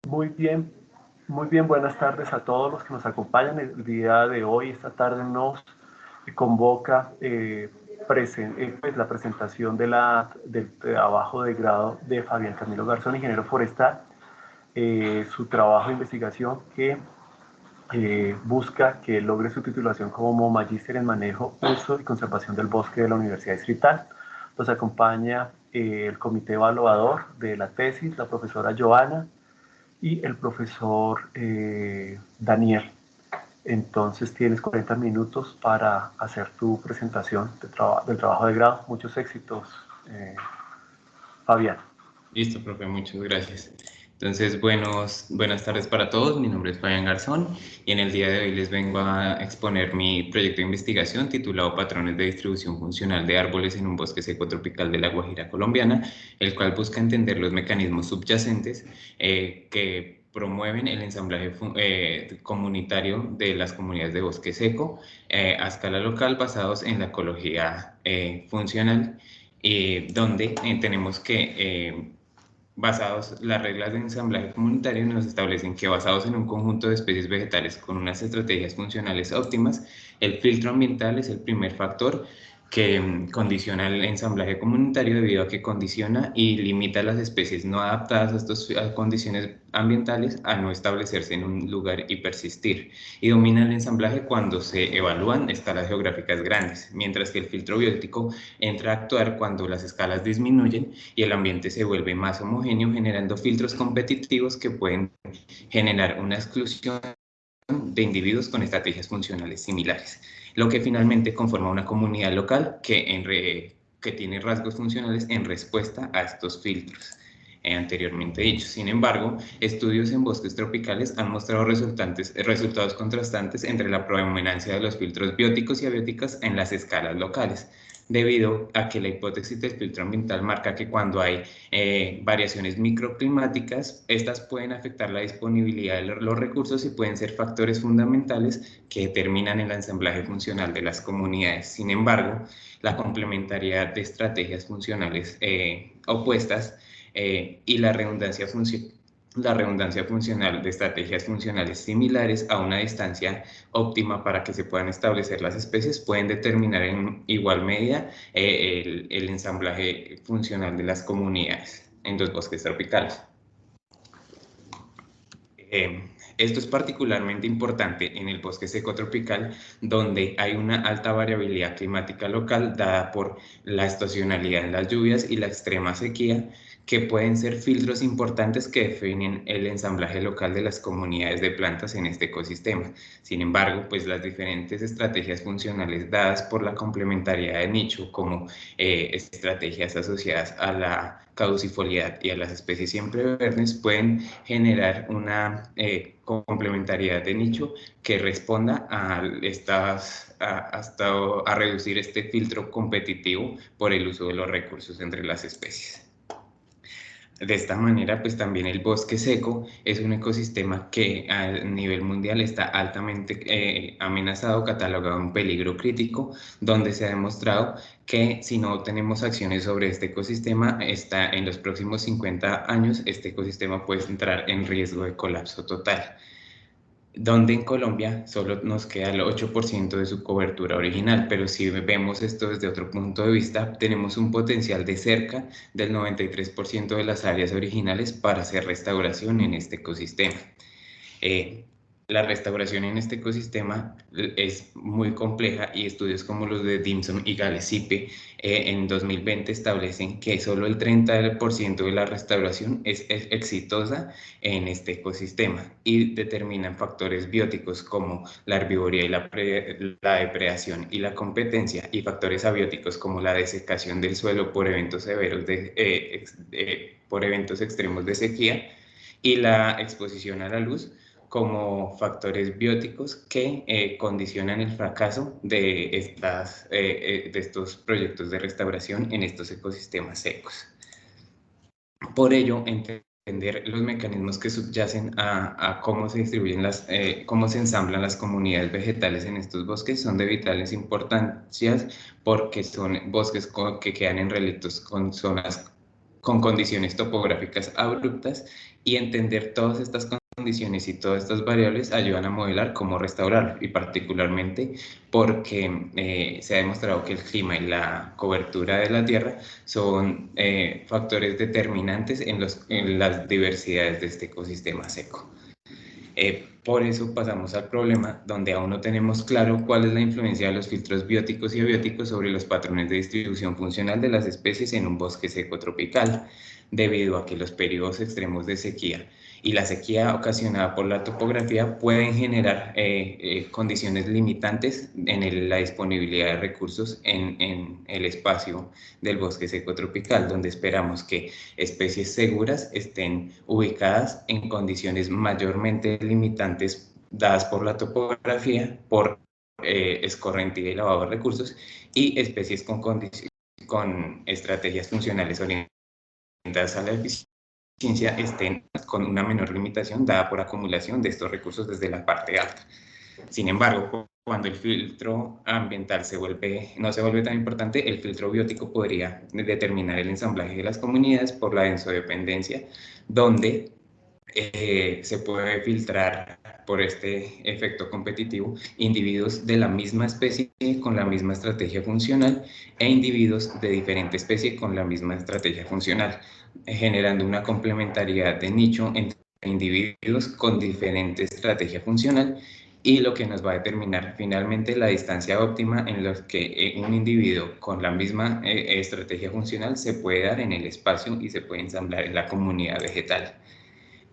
Muy bien, muy bien. Buenas tardes a todos los que nos acompañan. El día de hoy, esta tarde, nos convoca pues, la presentación del trabajo de grado de Fabián Camilo Garzón, ingeniero forestal, su trabajo de investigación que busca que logre su titulación como magíster en manejo, uso y conservación del bosque de la Universidad Distrital. Nos acompaña el comité evaluador de la tesis, la profesora Joana y el profesor Daniel. Entonces tienes 40 minutos para hacer tu presentación del trabajo de grado. Muchos éxitos, Fabián. Listo, profe, muchas gracias. Entonces, buenas tardes para todos. Mi nombre es Fabián Garzón y en el día de hoy les vengo a exponer mi proyecto de investigación titulado Patrones de distribución funcional de árboles en un bosque seco tropical de la Guajira colombiana, el cual busca entender los mecanismos subyacentes que promueven el ensamblaje comunitario de las comunidades de bosque seco a escala local basados en la ecología funcional, donde tenemos que basados, las reglas de ensamblaje comunitario nos establecen que basados en un conjunto de especies vegetales con unas estrategias funcionales óptimas, el filtro ambiental es el primer factor que condiciona el ensamblaje comunitario debido a que condiciona y limita a las especies no adaptadas a estas condiciones ambientales a no establecerse en un lugar y persistir, y domina el ensamblaje cuando se evalúan escalas geográficas grandes, mientras que el filtro biótico entra a actuar cuando las escalas disminuyen y el ambiente se vuelve más homogéneo, generando filtros competitivos que pueden generar una exclusión de individuos con estrategias funcionales similares, lo que finalmente conforma una comunidad local que tiene rasgos funcionales en respuesta a estos filtros anteriormente dichos. Sin embargo, estudios en bosques tropicales han mostrado resultados contrastantes entre la predominancia de los filtros bióticos y abióticos en las escalas locales, debido a que la hipótesis del filtro ambiental marca que cuando hay variaciones microclimáticas, estas pueden afectar la disponibilidad de los recursos y pueden ser factores fundamentales que determinan el ensamblaje funcional de las comunidades. Sin embargo, la complementariedad de estrategias funcionales opuestas y la redundancia funcional de estrategias funcionales similares a una distancia óptima para que se puedan establecer las especies pueden determinar en igual medida el ensamblaje funcional de las comunidades en los bosques tropicales. Esto es particularmente importante en el bosque seco tropical, donde hay una alta variabilidad climática local dada por la estacionalidad en las lluvias y la extrema sequía, que pueden ser filtros importantes que definen el ensamblaje local de las comunidades de plantas en este ecosistema. Sin embargo, pues las diferentes estrategias funcionales dadas por la complementariedad de nicho, como estrategias asociadas a la caducifoliedad y a las especies siempre verdes, pueden generar una complementariedad de nicho que responda a reducir este filtro competitivo por el uso de los recursos entre las especies. De esta manera, pues también el bosque seco es un ecosistema que a nivel mundial está altamente amenazado, catalogado en peligro crítico, donde se ha demostrado que si no tenemos acciones sobre este ecosistema, en los próximos 50 años, este ecosistema puede entrar en riesgo de colapso total, donde en Colombia solo nos queda el 8% de su cobertura original, pero si vemos esto desde otro punto de vista, tenemos un potencial de cerca del 93% de las áreas originales para hacer restauración en este ecosistema. La restauración en este ecosistema es muy compleja y estudios como los de Dimson y Galesipe en 2020 establecen que solo el 30% de la restauración es exitosa en este ecosistema y determinan factores bióticos como la herbivoría y la depredación y la competencia, y factores abióticos como la desecación del suelo por eventos severos por eventos extremos de sequía y la exposición a la luz como factores bióticos que condicionan el fracaso de estos proyectos de restauración en estos ecosistemas secos. Por ello, entender los mecanismos que subyacen a cómo se distribuyen cómo se ensamblan las comunidades vegetales en estos bosques son de vitales importancias, porque son bosques que quedan en relictos con zonas con condiciones topográficas abruptas, y entender todas estas condiciones y todas estas variables ayudan a modelar cómo restaurar, y particularmente porque se ha demostrado que el clima y la cobertura de la tierra son factores determinantes en las diversidades de este ecosistema seco. Por eso pasamos al problema donde aún no tenemos claro cuál es la influencia de los filtros bióticos y abióticos sobre los patrones de distribución funcional de las especies en un bosque seco tropical, debido a que los periodos extremos de sequía y la sequía ocasionada por la topografía pueden generar condiciones limitantes en la disponibilidad de recursos en el espacio del bosque seco tropical, donde esperamos que especies seguras estén ubicadas en condiciones mayormente limitantes dadas por la topografía, por escorrentía y lavado de recursos, y especies con estrategias funcionales orientadas a la eficiencia estén con una menor limitación dada por acumulación de estos recursos desde la parte alta. Sin embargo, cuando el filtro ambiental no se vuelve tan importante, el filtro biótico podría determinar el ensamblaje de las comunidades por la densodependencia, donde se puede filtrar por este efecto competitivo individuos de la misma especie con la misma estrategia funcional e individuos de diferente especie con la misma estrategia funcional, generando una complementariedad de nicho entre individuos con diferente estrategia funcional, y lo que nos va a determinar finalmente la distancia óptima en la que un individuo con la misma estrategia funcional se puede dar en el espacio y se puede ensamblar en la comunidad vegetal.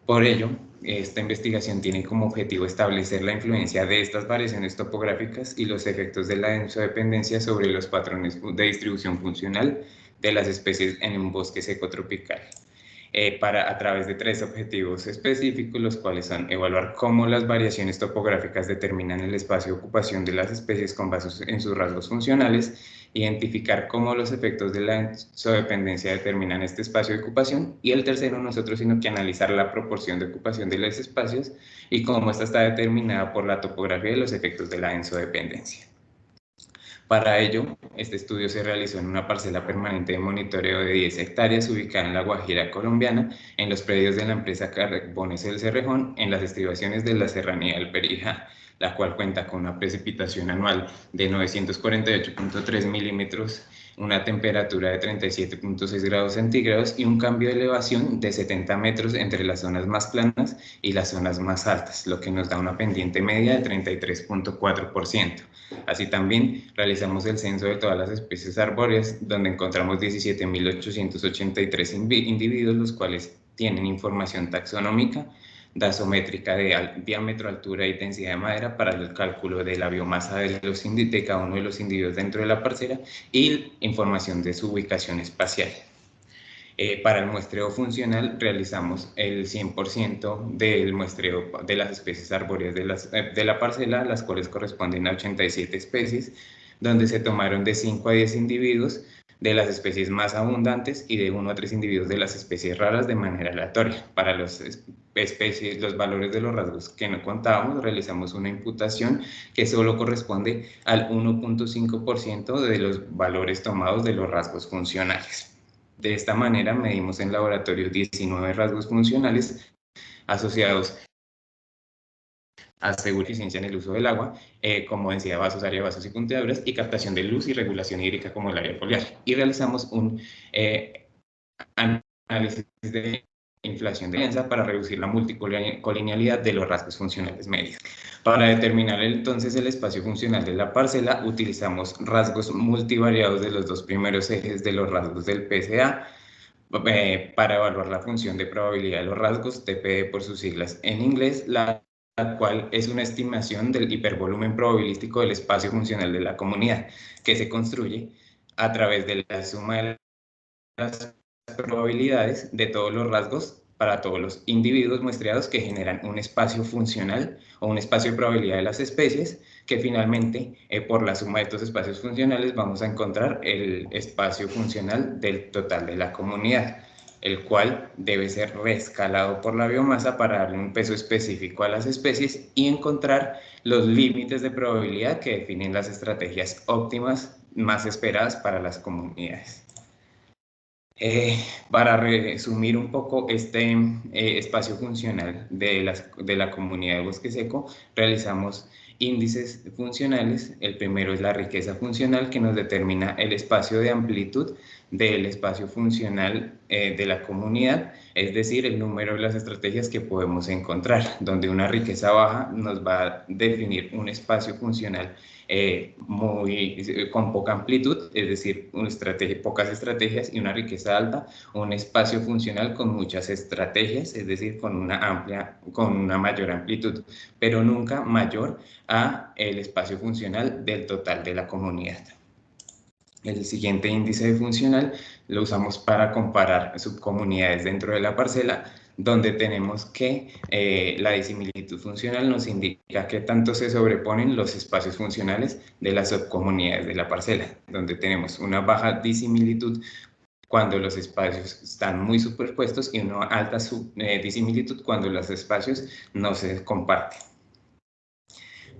Por ello, esta investigación tiene como objetivo establecer la influencia de estas variaciones topográficas y los efectos de la densodependencia sobre los patrones de distribución funcional de las especies en un bosque seco tropical, a través de 3 objetivos específicos, los cuales son evaluar cómo las variaciones topográficas determinan el espacio de ocupación de las especies con base en sus rasgos funcionales, identificar cómo los efectos de la densodependencia determinan este espacio de ocupación, y el tercero, sino que analizar la proporción de ocupación de los espacios y cómo esta está determinada por la topografía y los efectos de la densodependencia. Para ello, este estudio se realizó en una parcela permanente de monitoreo de 10 hectáreas ubicada en La Guajira colombiana, en los predios de la empresa Carbones El Cerrejón, en las estribaciones de la serranía del Perijá, la cual cuenta con una precipitación anual de 948.3 milímetros, una temperatura de 37.6 grados centígrados y un cambio de elevación de 70 metros entre las zonas más planas y las zonas más altas, lo que nos da una pendiente media de 33.4%. Así también realizamos el censo de todas las especies arbóreas, donde encontramos 17.883 individuos, los cuales tienen información taxonómica, dasométrica de diámetro, altura y densidad de madera para el cálculo de la biomasa de cada uno de los individuos dentro de la parcela, y información de su ubicación espacial. Para el muestreo funcional realizamos el 100% del muestreo de las especies arbóreas de la parcela, las cuales corresponden a 87 especies, donde se tomaron de 5 a 10 individuos de las especies más abundantes y de 1 a 3 individuos de las especies raras de manera aleatoria. Para los valores de los rasgos que no contábamos, realizamos una imputación que solo corresponde al 1.5% de los valores tomados de los rasgos funcionales. De esta manera medimos en laboratorio 19 rasgos funcionales asociados a seguridad y eficiencia en el uso del agua, como densidad de vasos, área de vasos y punteaduras, y captación de luz y regulación hídrica como el área foliar. Y realizamos un análisis de inflación de densa para reducir la multicolinealidad de los rasgos funcionales medios. Para determinar entonces el espacio funcional de la parcela, utilizamos rasgos multivariados de los 2 primeros ejes de los rasgos del PSA, para evaluar la función de probabilidad de los rasgos, TPD por sus siglas en inglés, la cual es una estimación del hipervolumen probabilístico del espacio funcional de la comunidad, que se construye a través de la suma de las probabilidades de todos los rasgos para todos los individuos muestreados, que generan un espacio funcional o un espacio de probabilidad de las especies, que finalmente por la suma de estos espacios funcionales vamos a encontrar el espacio funcional del total de la comunidad, el cual debe ser reescalado por la biomasa para darle un peso específico a las especies y encontrar los límites de probabilidad que definen las estrategias óptimas más esperadas para las comunidades. Para resumir un poco este espacio funcional de la comunidad de Bosque Seco, realizamos índices funcionales. El primero es la riqueza funcional, que nos determina el espacio de amplitud del espacio funcional de la comunidad, es decir, el número de las estrategias que podemos encontrar, donde una riqueza baja nos va a definir un espacio funcional con poca amplitud, es decir, pocas estrategias, y una riqueza alta, un espacio funcional con muchas estrategias, es decir, con una mayor amplitud, pero nunca mayor a el espacio funcional del total de la comunidad. El siguiente índice funcional lo usamos para comparar subcomunidades dentro de la parcela, donde tenemos que la disimilitud funcional nos indica qué tanto se sobreponen los espacios funcionales de las subcomunidades de la parcela, donde tenemos una baja disimilitud cuando los espacios están muy superpuestos y una alta disimilitud cuando los espacios no se comparten.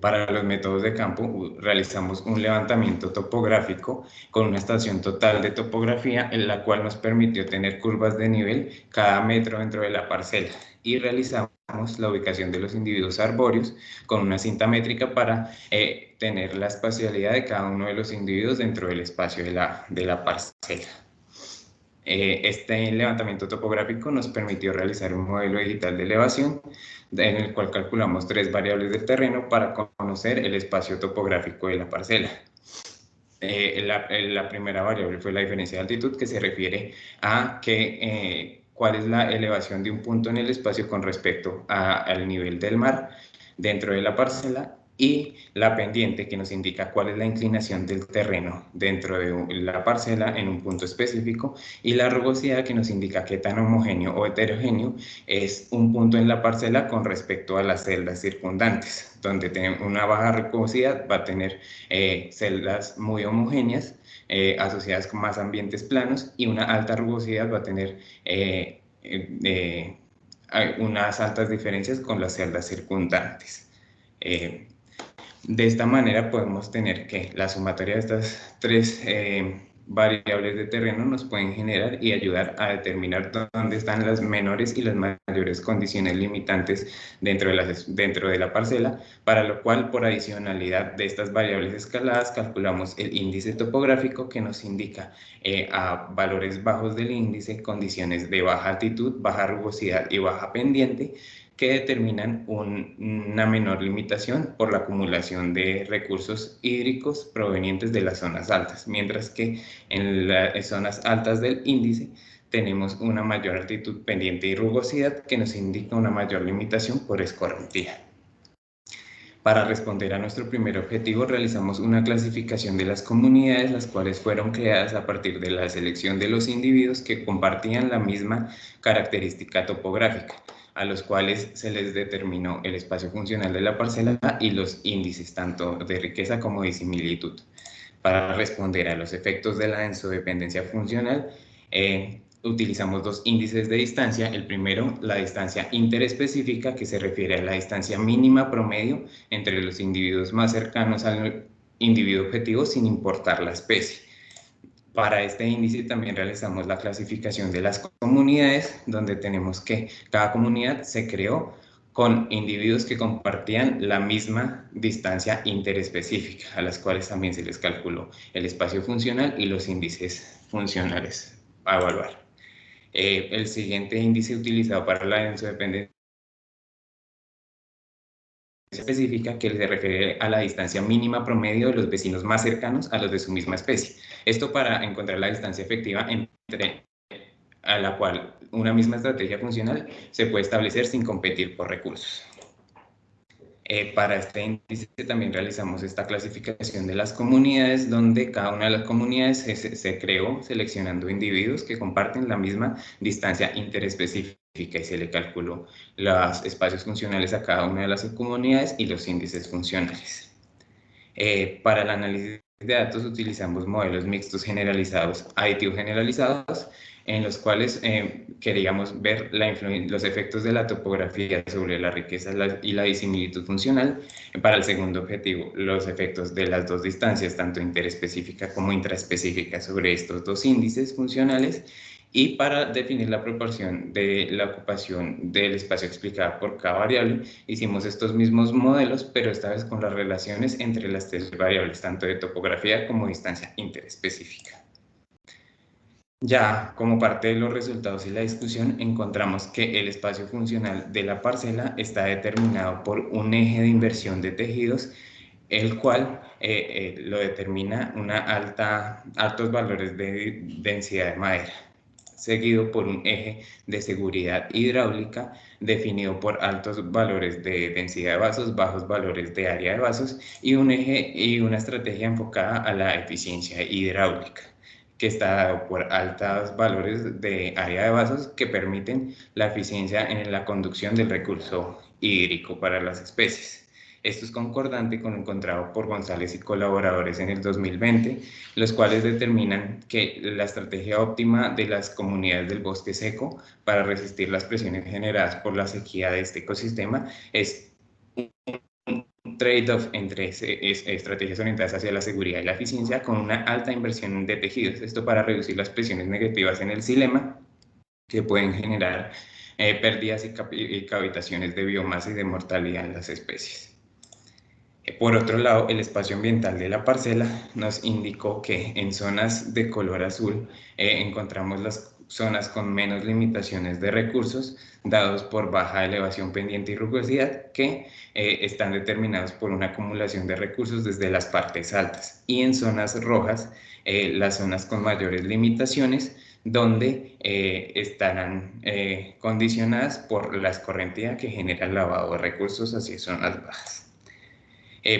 Para los métodos de campo realizamos un levantamiento topográfico con una estación total de topografía, en la cual nos permitió tener curvas de nivel cada metro dentro de la parcela, y realizamos la ubicación de los individuos arbóreos con una cinta métrica para tener la espacialidad de cada uno de los individuos dentro del espacio de la parcela. Este levantamiento topográfico nos permitió realizar un modelo digital de elevación, en el cual calculamos 3 variables del terreno para conocer el espacio topográfico de la parcela. La primera variable fue la diferencia de altitud, que se refiere a cuál es la elevación de un punto en el espacio con respecto al nivel del mar dentro de la parcela, y la pendiente, que nos indica cuál es la inclinación del terreno dentro de la parcela en un punto específico, y la rugosidad, que nos indica qué tan homogéneo o heterogéneo es un punto en la parcela con respecto a las celdas circundantes. Donde tenemos una baja rugosidad, va a tener celdas muy homogéneas asociadas con más ambientes planos, y una alta rugosidad va a tener unas altas diferencias con las celdas circundantes. De esta manera podemos tener que la sumatoria de estas 3 variables de terreno nos pueden generar y ayudar a determinar dónde están las menores y las mayores condiciones limitantes dentro de la parcela, para lo cual, por adicionalidad de estas variables escaladas, calculamos el índice topográfico, que nos indica a valores bajos del índice condiciones de baja altitud, baja rugosidad y baja pendiente, que determinan una menor limitación por la acumulación de recursos hídricos provenientes de las zonas altas, mientras que en las zonas altas del índice tenemos una mayor altitud, pendiente y rugosidad, que nos indica una mayor limitación por escorrentía. Para responder a nuestro primer objetivo, realizamos una clasificación de las comunidades, las cuales fueron creadas a partir de la selección de los individuos que compartían la misma característica topográfica, a los cuales se les determinó el espacio funcional de la parcela y los índices tanto de riqueza como de similitud. Para responder a los efectos de la densodependencia funcional, utilizamos 2 índices de distancia. El primero, la distancia interespecífica, que se refiere a la distancia mínima promedio entre los individuos más cercanos al individuo objetivo, sin importar la especie. Para este índice también realizamos la clasificación de las comunidades, donde tenemos que cada comunidad se creó con individuos que compartían la misma distancia interespecífica, a las cuales también se les calculó el espacio funcional y los índices funcionales a evaluar. El siguiente índice utilizado para la densodependencia específica, que se refiere a la distancia mínima promedio de los vecinos más cercanos a los de su misma especie. Esto para encontrar la distancia efectiva a la cual una misma estrategia funcional se puede establecer sin competir por recursos. Para este índice también realizamos esta clasificación de las comunidades, donde cada una de las comunidades se creó seleccionando individuos que comparten la misma distancia interespecífica, y se le calculó los espacios funcionales a cada una de las comunidades y los índices funcionales. Para el análisis de datos utilizamos modelos mixtos generalizados, aditivos generalizados, en los cuales queríamos ver los efectos de la topografía sobre la riqueza y la disimilitud funcional. Para el segundo objetivo, los efectos de las 2 distancias, tanto interespecífica como intraespecífica, sobre estos 2 índices funcionales. Y para definir la proporción de la ocupación del espacio explicada por cada variable, hicimos estos mismos modelos, pero esta vez con las relaciones entre las tres variables, tanto de topografía como distancia interespecífica. Ya como parte de los resultados y la discusión, encontramos que el espacio funcional de la parcela está determinado por un eje de inversión de tejidos, el cual lo determina altos valores de densidad de madera, seguido por un eje de seguridad hidráulica definido por altos valores de densidad de vasos, bajos valores de área de vasos, y un eje y una estrategia enfocada a la eficiencia hidráulica, que está dado por altos valores de área de vasos que permiten la eficiencia en la conducción del recurso hídrico para las especies. Esto es concordante con lo encontrado por González y colaboradores en el 2020, los cuales determinan que la estrategia óptima de las comunidades del bosque seco para resistir las presiones generadas por la sequía de este ecosistema es un trade-off entre estrategias orientadas hacia la seguridad y la eficiencia con una alta inversión de tejidos. Esto para reducir las presiones negativas en el xilema que pueden generar pérdidas y cavitaciones de biomasa y de mortalidad en las especies. Por otro lado, el espacio ambiental de la parcela nos indicó que en zonas de color azul encontramos las zonas con menos limitaciones de recursos dados por baja elevación pendiente y rugosidad que están determinados por una acumulación de recursos desde las partes altas, y en zonas rojas las zonas con mayores limitaciones donde estarán condicionadas por la escorrentía que genera el lavado de recursos hacia zonas bajas.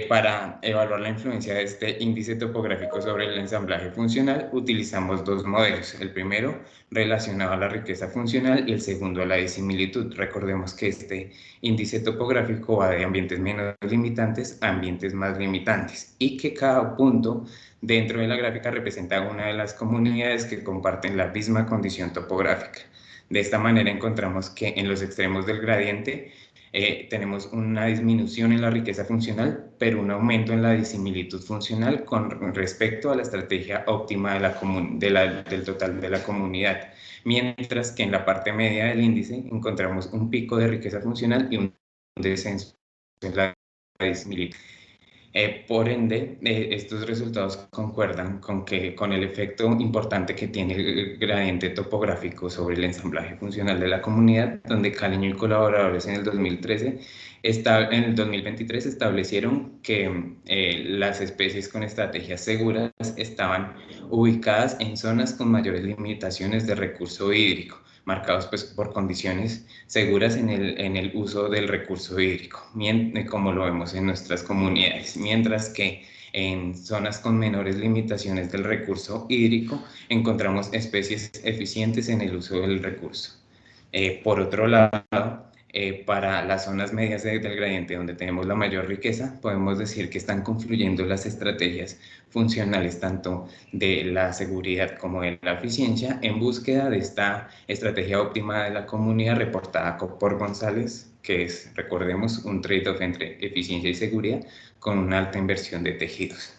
Para evaluar la influencia de este índice topográfico sobre el ensamblaje funcional, utilizamos dos modelos. El primero relacionado a la riqueza funcional y el segundo a la disimilitud. Recordemos que este índice topográfico va de ambientes menos limitantes a ambientes más limitantes y que cada punto dentro de la gráfica representa una de las comunidades que comparten la misma condición topográfica. De esta manera encontramos que en los extremos del gradiente tenemos una disminución en la riqueza funcional, pero un aumento en la disimilitud funcional con respecto a la estrategia óptima del total de la comunidad, mientras que en la parte media del índice encontramos un pico de riqueza funcional y un descenso en la disimilitud. Por ende, estos resultados concuerdan con el efecto importante que tiene el gradiente topográfico sobre el ensamblaje funcional de la comunidad, donde Caleño y colaboradores en el 2023 establecieron que las especies con estrategias seguras estaban ubicadas en zonas con mayores limitaciones de recurso hídrico, marcados pues, por condiciones seguras en el uso del recurso hídrico, como lo vemos en nuestras comunidades, mientras que en zonas con menores limitaciones del recurso hídrico encontramos especies eficientes en el uso del recurso. Por otro lado, para las zonas medias del gradiente donde tenemos la mayor riqueza, podemos decir que están confluyendo las estrategias funcionales tanto de la seguridad como de la eficiencia en búsqueda de esta estrategia óptima de la comunidad reportada por González, que es, recordemos, un trade-off entre eficiencia y seguridad con una alta inversión de tejidos.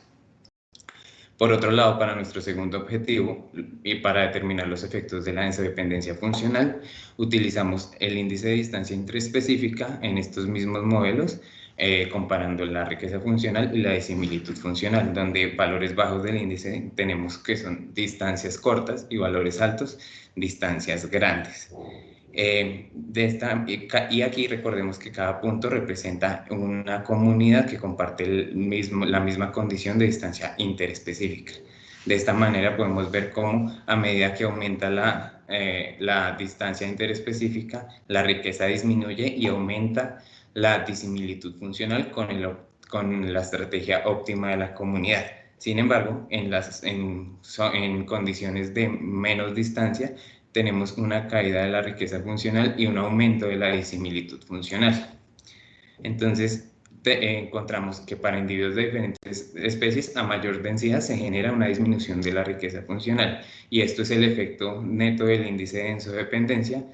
Por otro lado, para nuestro segundo objetivo y para determinar los efectos de la densodependencia funcional, utilizamos el índice de distancia interespecífica en estos mismos modelos, comparando la riqueza funcional y la disimilitud funcional, donde valores bajos del índice tenemos que son distancias cortas y valores altos, distancias grandes. Y aquí recordemos que cada punto representa una comunidad que comparte la misma condición de distancia interespecífica. De esta manera podemos ver cómo a medida que aumenta la distancia interespecífica, la riqueza disminuye y aumenta la disimilitud funcional con la estrategia óptima de la comunidad. Sin embargo, en condiciones de menos distancia, tenemos una caída de la riqueza funcional y un aumento de la disimilitud funcional. Entonces, encontramos que para individuos de diferentes especies a mayor densidad se genera una disminución de la riqueza funcional, y esto es el efecto neto del índice de densodependencia,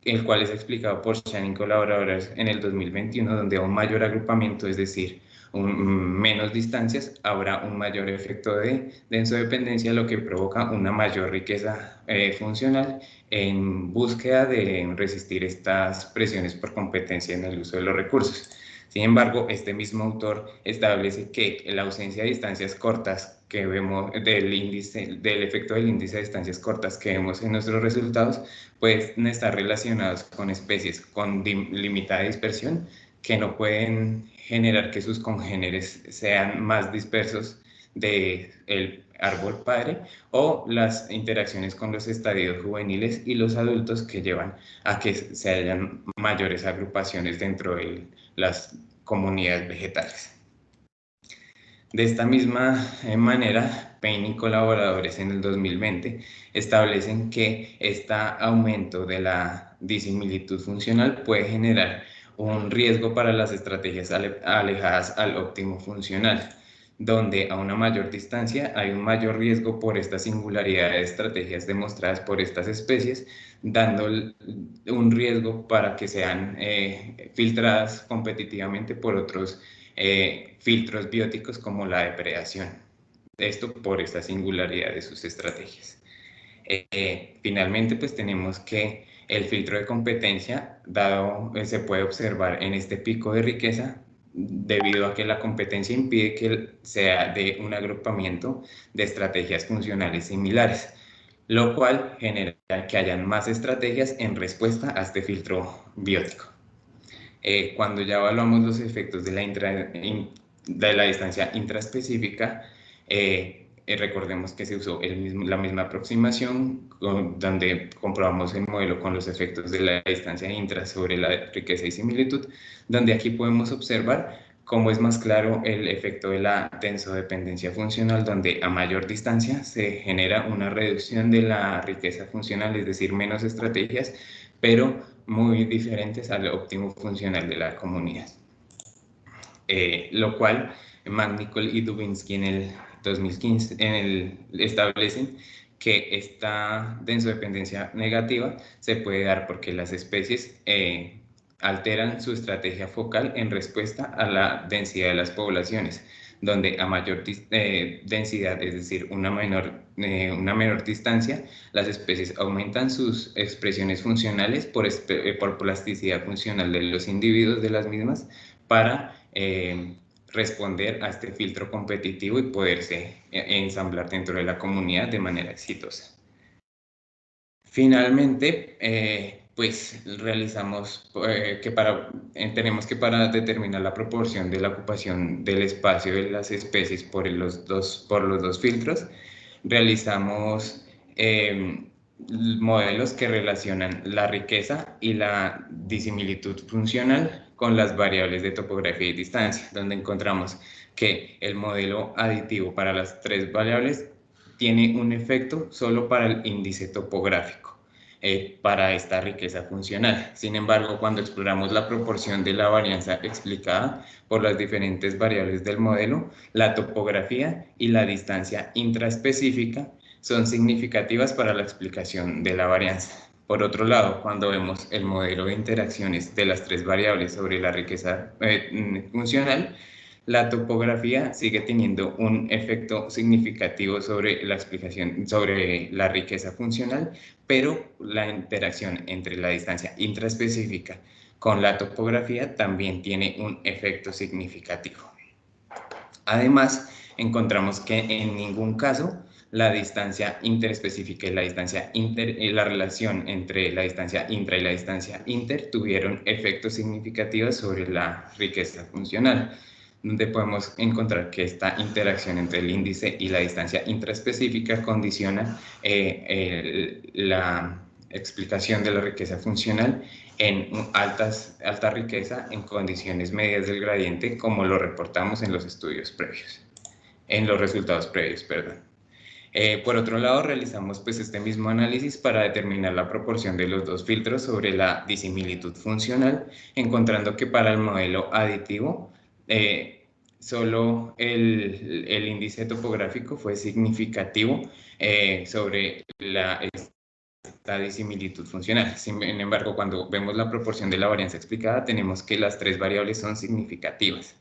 el cual es explicado por Chan y colaboradores en el 2021, donde a un mayor agrupamiento, es decir, menos distancias, habrá un mayor efecto de densodependencia, lo que provoca una mayor riqueza funcional en búsqueda de resistir estas presiones por competencia en el uso de los recursos. Sin embargo, este mismo autor establece que la ausencia de distancias cortas que vemos del efecto del índice de distancias cortas que vemos en nuestros resultados, pueden estar relacionados con especies con limitada dispersión que no pueden generar que sus congéneres sean más dispersos del árbol padre, o las interacciones con los estadios juveniles y los adultos que llevan a que se hayan mayores agrupaciones dentro de las comunidades vegetales. De esta misma manera, Payne y colaboradores en el 2020 establecen que este aumento de la disimilitud funcional puede generar un riesgo para las estrategias alejadas al óptimo funcional, donde a una mayor distancia hay un mayor riesgo por esta singularidad de estrategias demostradas por estas especies, dando un riesgo para que sean filtradas competitivamente por otros filtros bióticos como la depredación. Esto por esta singularidad de sus estrategias. Finalmente, pues tenemos que el filtro de competencia se puede observar en este pico de riqueza debido a que la competencia impide que sea de un agrupamiento de estrategias funcionales similares, lo cual genera que hayan más estrategias en respuesta a este filtro biótico. Cuando ya evaluamos los efectos de la distancia intraespecífica, recordemos que se usó la misma aproximación donde comprobamos el modelo con los efectos de la distancia intra sobre la riqueza y similitud, donde aquí podemos observar cómo es más claro el efecto de la densodependencia funcional, donde a mayor distancia se genera una reducción de la riqueza funcional, es decir, menos estrategias, pero muy diferentes al óptimo funcional de la comunidad. Lo cual Magnicol y Dubinsky en el 2015 establecen que esta densodependencia negativa se puede dar porque las especies alteran su estrategia focal en respuesta a la densidad de las poblaciones, donde a mayor densidad, es decir, una menor distancia, las especies aumentan sus expresiones funcionales por plasticidad funcional de los individuos de las mismas para responder a este filtro competitivo y poderse ensamblar dentro de la comunidad de manera exitosa. Finalmente, pues realizamos tenemos que para determinar la proporción de la ocupación del espacio de las especies por los dos filtros, realizamos modelos que relacionan la riqueza y la disimilitud funcional con las variables de topografía y distancia, donde encontramos que el modelo aditivo para las tres variables tiene un efecto solo para el índice topográfico, para esta riqueza funcional. Sin embargo, cuando exploramos la proporción de la varianza explicada por las diferentes variables del modelo, la topografía y la distancia intraespecífica son significativas para la explicación de la varianza. Por otro lado, cuando vemos el modelo de interacciones de las tres variables sobre la riqueza funcional, la topografía sigue teniendo un efecto significativo sobre la explicación, sobre la riqueza funcional, pero la interacción entre la distancia intraespecífica con la topografía también tiene un efecto significativo. Además, encontramos que en ningún caso la distancia interespecífica y la relación entre la distancia intra y la distancia inter tuvieron efectos significativos sobre la riqueza funcional, donde podemos encontrar que esta interacción entre el índice y la distancia intraespecífica condiciona la explicación de la riqueza funcional en alta riqueza en condiciones medias del gradiente, como lo reportamos en los estudios previos, en los resultados previos, perdón. Por otro lado, realizamos pues este mismo análisis para determinar la proporción de los dos filtros sobre la disimilitud funcional, encontrando que para el modelo aditivo, solo el índice topográfico fue significativo sobre esta disimilitud funcional. Sin embargo, cuando vemos la proporción de la varianza explicada, tenemos que las tres variables son significativas.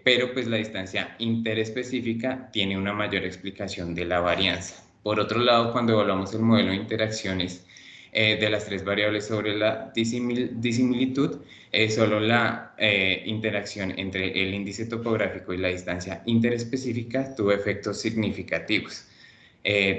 pero pues la distancia interespecífica tiene una mayor explicación de la varianza. Por otro lado, cuando evaluamos el modelo de interacciones de las tres variables sobre la disimilitud, solo la interacción entre el índice topográfico y la distancia interespecífica tuvo efectos significativos,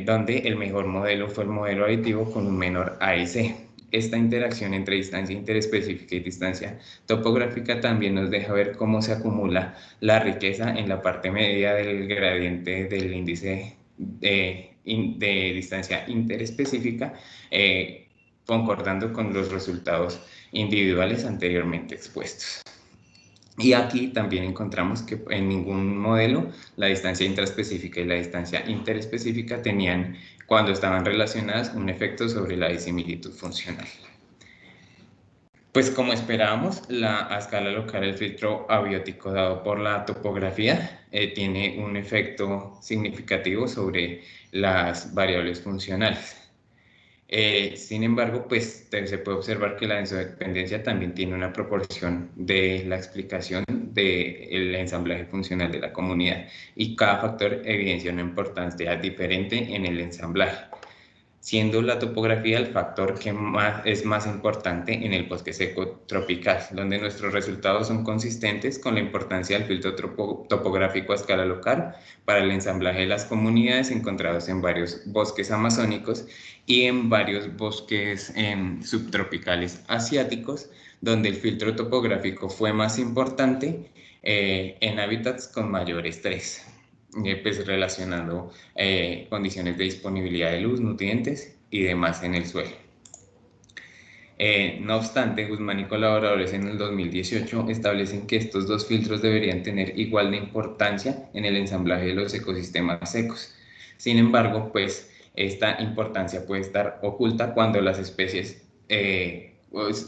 donde el mejor modelo fue el modelo aditivo con un menor AIC. Esta interacción entre distancia interespecífica y distancia topográfica también nos deja ver cómo se acumula la riqueza en la parte media del gradiente del índice de distancia interespecífica, concordando con los resultados individuales anteriormente expuestos. Y aquí también encontramos que en ningún modelo la distancia intraespecífica y la distancia interespecífica tenían, cuando estaban relacionadas, un efecto sobre la disimilitud funcional. Pues como esperábamos, a escala local el filtro abiótico dado por la topografía tiene un efecto significativo sobre las variables funcionales. Sin embargo, pues se puede observar que la densodependencia también tiene una proporción de la explicación del ensamblaje funcional de la comunidad, y cada factor evidencia una importancia diferente en el ensamblaje, siendo la topografía el factor que es más importante en el bosque seco tropical, donde nuestros resultados son consistentes con la importancia del filtro topográfico a escala local para el ensamblaje de las comunidades encontrados en varios bosques amazónicos y en varios bosques subtropicales asiáticos, donde el filtro topográfico fue más importante en hábitats con mayor estrés, pues relacionando condiciones de disponibilidad de luz, nutrientes y demás en el suelo. No obstante, Guzmán y colaboradores en el 2018 establecen que estos dos filtros deberían tener igual de importancia en el ensamblaje de los ecosistemas secos. Sin embargo, pues esta importancia puede estar oculta cuando las especies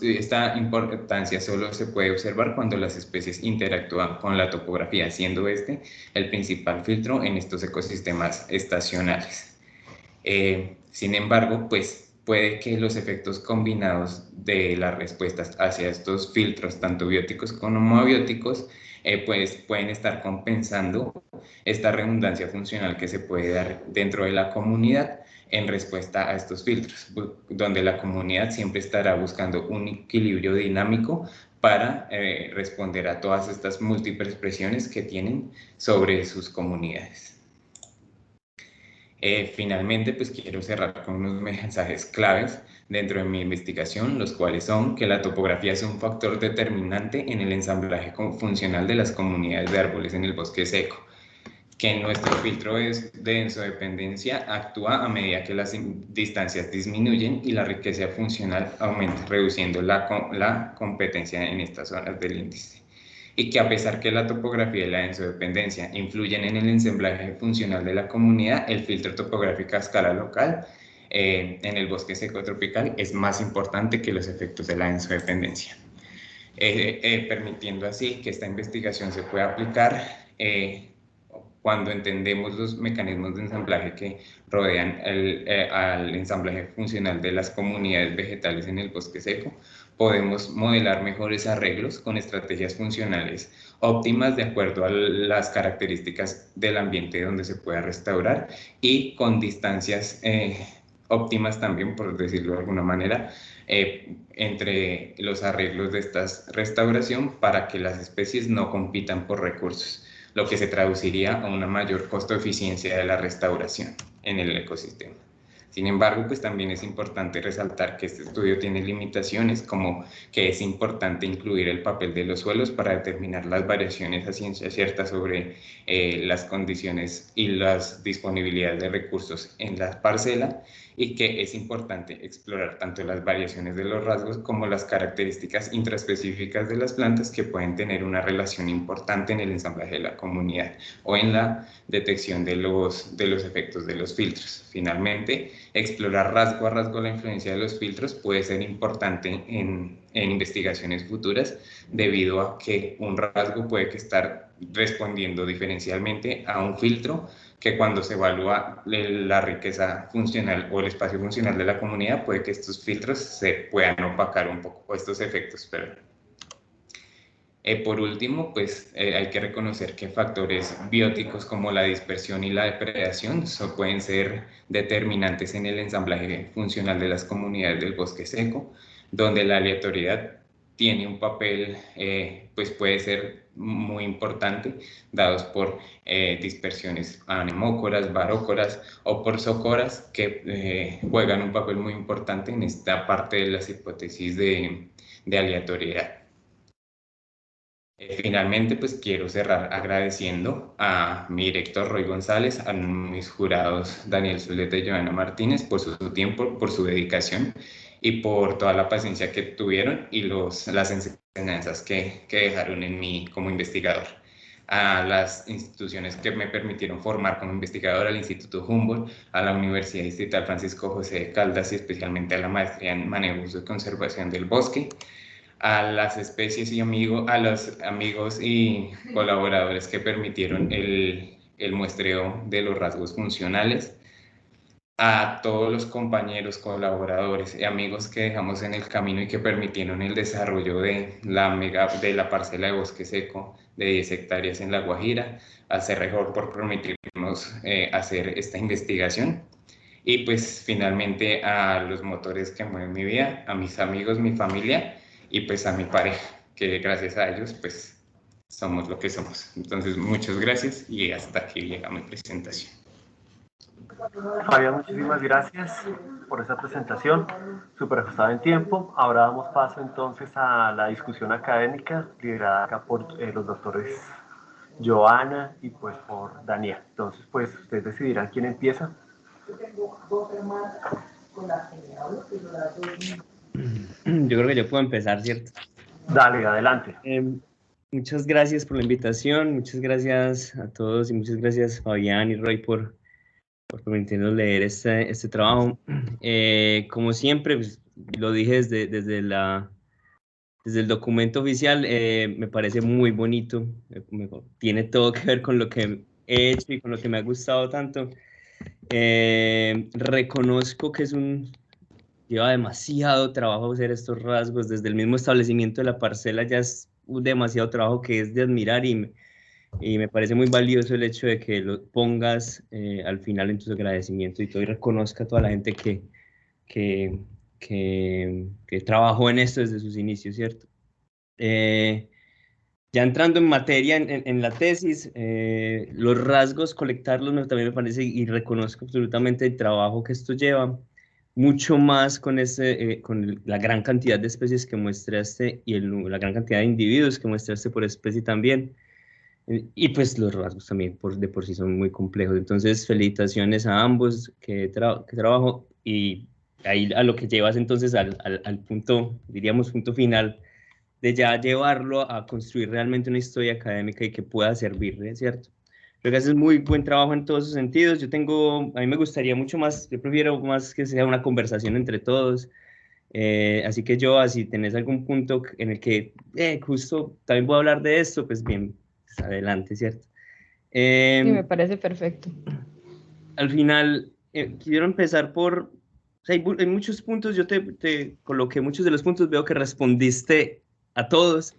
esta importancia solo se puede observar cuando las especies interactúan con la topografía, siendo este el principal filtro en estos ecosistemas estacionales. Sin embargo, pues puede que los efectos combinados de las respuestas hacia estos filtros, tanto bióticos como abióticos, pues pueden estar compensando esta redundancia funcional que se puede dar dentro de la comunidad en respuesta a estos filtros, donde la comunidad siempre estará buscando un equilibrio dinámico para responder a todas estas múltiples presiones que tienen sobre sus comunidades. Finalmente, pues quiero cerrar con unos mensajes claves dentro de mi investigación, los cuales son que la topografía es un factor determinante en el ensamblaje funcional de las comunidades de árboles en el bosque seco, que nuestro filtro de densodependencia actúa a medida que las distancias disminuyen y la riqueza funcional aumenta, reduciendo la competencia en estas zonas del índice. Y que a pesar que la topografía y la densodependencia influyen en el ensamblaje funcional de la comunidad, el filtro topográfico a escala local en el bosque seco tropical es más importante que los efectos de la densodependencia, permitiendo así que esta investigación se pueda aplicar cuando entendemos los mecanismos de ensamblaje que rodean al ensamblaje funcional de las comunidades vegetales en el bosque seco. Podemos modelar mejores arreglos con estrategias funcionales óptimas de acuerdo a las características del ambiente donde se pueda restaurar y con distancias óptimas también, por decirlo de alguna manera, entre los arreglos de esta restauración para que las especies no compitan por recursos, lo que se traduciría a una mayor costo-eficiencia de la restauración en el ecosistema. Sin embargo, pues también es importante resaltar que este estudio tiene limitaciones, como que es importante incluir el papel de los suelos para determinar las variaciones a ciencia cierta sobre las condiciones y las disponibilidades de recursos en la parcela, y que es importante explorar tanto las variaciones de los rasgos como las características intraespecíficas de las plantas que pueden tener una relación importante en el ensamblaje de la comunidad o en la detección de los efectos de los filtros. Finalmente, explorar rasgo a rasgo la influencia de los filtros puede ser importante en investigaciones futuras, debido a que un rasgo puede estar respondiendo diferencialmente a un filtro que cuando se evalúa la riqueza funcional o el espacio funcional de la comunidad, puede que estos filtros se puedan opacar un poco, o estos efectos, perdón. Por último, pues hay que reconocer que factores bióticos como la dispersión y la depredación pueden ser determinantes en el ensamblaje funcional de las comunidades del bosque seco, donde la aleatoriedad tiene un papel, pues puede ser muy importante, dados por dispersiones anemócoras, barócoras o por socoras, que juegan un papel muy importante en esta parte de las hipótesis de aleatoriedad. Finalmente, pues quiero cerrar agradeciendo a mi director Roy González, a mis jurados Daniel Zuleta y Joana Martínez por su tiempo, por su dedicación y por toda la paciencia que tuvieron y las enseñanzas que dejaron en mí como investigador. A las instituciones que me permitieron formar como investigador, al Instituto Humboldt, a la Universidad Distrital Francisco José de Caldas y especialmente a la maestría en manejo y conservación del bosque, a las especies y a los amigos y colaboradores que permitieron el muestreo de los rasgos funcionales, a todos los compañeros, colaboradores y amigos que dejamos en el camino y que permitieron el desarrollo de la parcela de bosque seco de 10 hectáreas en La Guajira, a Cerrejón por permitirnos hacer esta investigación. Y pues finalmente a los motores que mueven mi vida, a mis amigos, mi familia y pues a mi pareja, que gracias a ellos pues somos lo que somos. Entonces muchas gracias y hasta aquí llega mi presentación. Fabián, muchísimas gracias por esa presentación, súper ajustada en tiempo. Ahora damos paso entonces a la discusión académica liderada acá por los doctores Joana y pues por Daniel. Entonces, pues ustedes decidirán quién empieza. Yo tengo dos hermanas con las que me hablo, pero las dos... Yo creo que yo puedo empezar, ¿cierto? Dale, adelante. Muchas gracias por la invitación, muchas gracias a todos y muchas gracias Fabián y Roy por permitirnos leer este trabajo. Como siempre, pues, lo dije desde el documento oficial, me parece muy bonito, tiene todo que ver con lo que he hecho y con lo que me ha gustado tanto. Reconozco que lleva demasiado trabajo hacer estos rasgos, desde el mismo establecimiento de la parcela ya es demasiado trabajo que es de admirar y me parece muy valioso el hecho de que lo pongas al final en tus agradecimientos y todo y reconozca a toda la gente que trabajó en esto desde sus inicios, ¿cierto? Ya entrando en materia, en la tesis, los rasgos, colectarlos también me parece y reconozco absolutamente el trabajo que esto lleva, mucho más con la gran cantidad de especies que muestraste y la gran cantidad de individuos que muestraste por especie también. Y pues los rasgos también de por sí son muy complejos. Entonces, felicitaciones a ambos que trabajo y ahí a lo que llevas entonces al punto, diríamos, punto final de ya llevarlo a construir realmente una historia académica y que pueda servirle, ¿cierto? Creo que haces muy buen trabajo en todos esos sentidos. A mí me gustaría mucho más, yo prefiero más que sea una conversación entre todos. Así que si tenés algún punto en el que justo también puedo hablar de esto, pues bien, pues adelante, ¿cierto? Sí, me parece perfecto. Al final, quiero empezar por, o sea, hay muchos puntos, yo te coloqué muchos de los puntos, veo que respondiste a todos,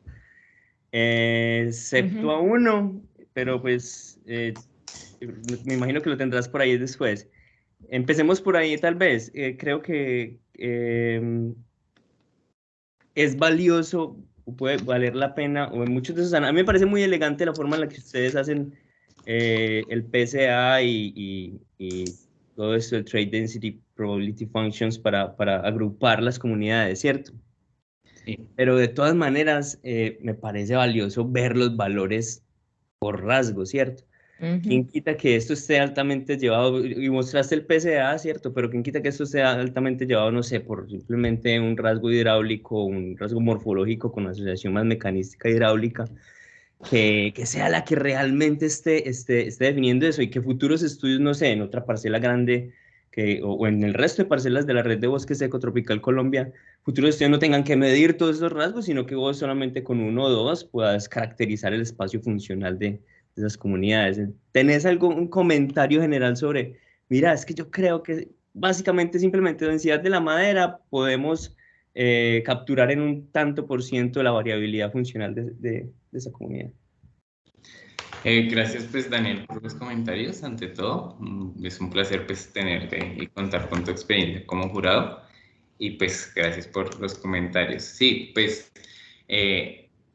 excepto a uno, pero pues me imagino que lo tendrás por ahí después. Empecemos por ahí tal vez. Creo que es valioso, puede valer la pena, o en muchos de esos, a mí me parece muy elegante la forma en la que ustedes hacen el PSA y todo esto, el Trade Density Probability Functions para agrupar las comunidades, ¿cierto? Sí. Pero de todas maneras, me parece valioso ver los valores por rasgo, ¿cierto? ¿Quién quita que esto esté altamente llevado? Y mostraste el PSA, ¿cierto? Pero ¿quién quita que esto esté altamente llevado, no sé, por simplemente un rasgo hidráulico, un rasgo morfológico con asociación más mecanística hidráulica, que sea la que realmente esté definiendo eso y que futuros estudios, no sé, en otra parcela grande o en el resto de parcelas de la red de bosque seco tropical Colombia, futuros estudios no tengan que medir todos esos rasgos, sino que vos solamente con uno o dos puedas caracterizar el espacio funcional de esas comunidades. ¿Tenés un comentario general sobre, mira, es que yo creo que básicamente simplemente densidad de la madera podemos capturar en un tanto por ciento la variabilidad funcional de esa comunidad. Gracias pues Daniel por los comentarios, ante todo. Es un placer pues tenerte y contar con tu experiencia como jurado. Y pues gracias por los comentarios. Sí, pues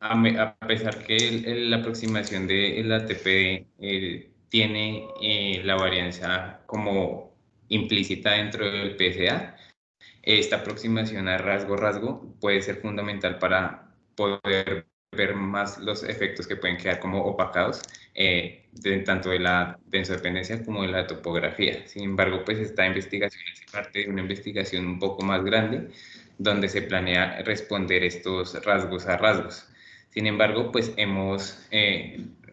a pesar que la aproximación del ATP tiene la varianza como implícita dentro del PSA, esta aproximación a rasgo-rasgo puede ser fundamental para poder ver más los efectos que pueden quedar como opacados tanto de la densodependencia como de la topografía. Sin embargo, pues esta investigación es parte de una investigación un poco más grande donde se planea responder estos rasgos a rasgos. Sin embargo, pues hemos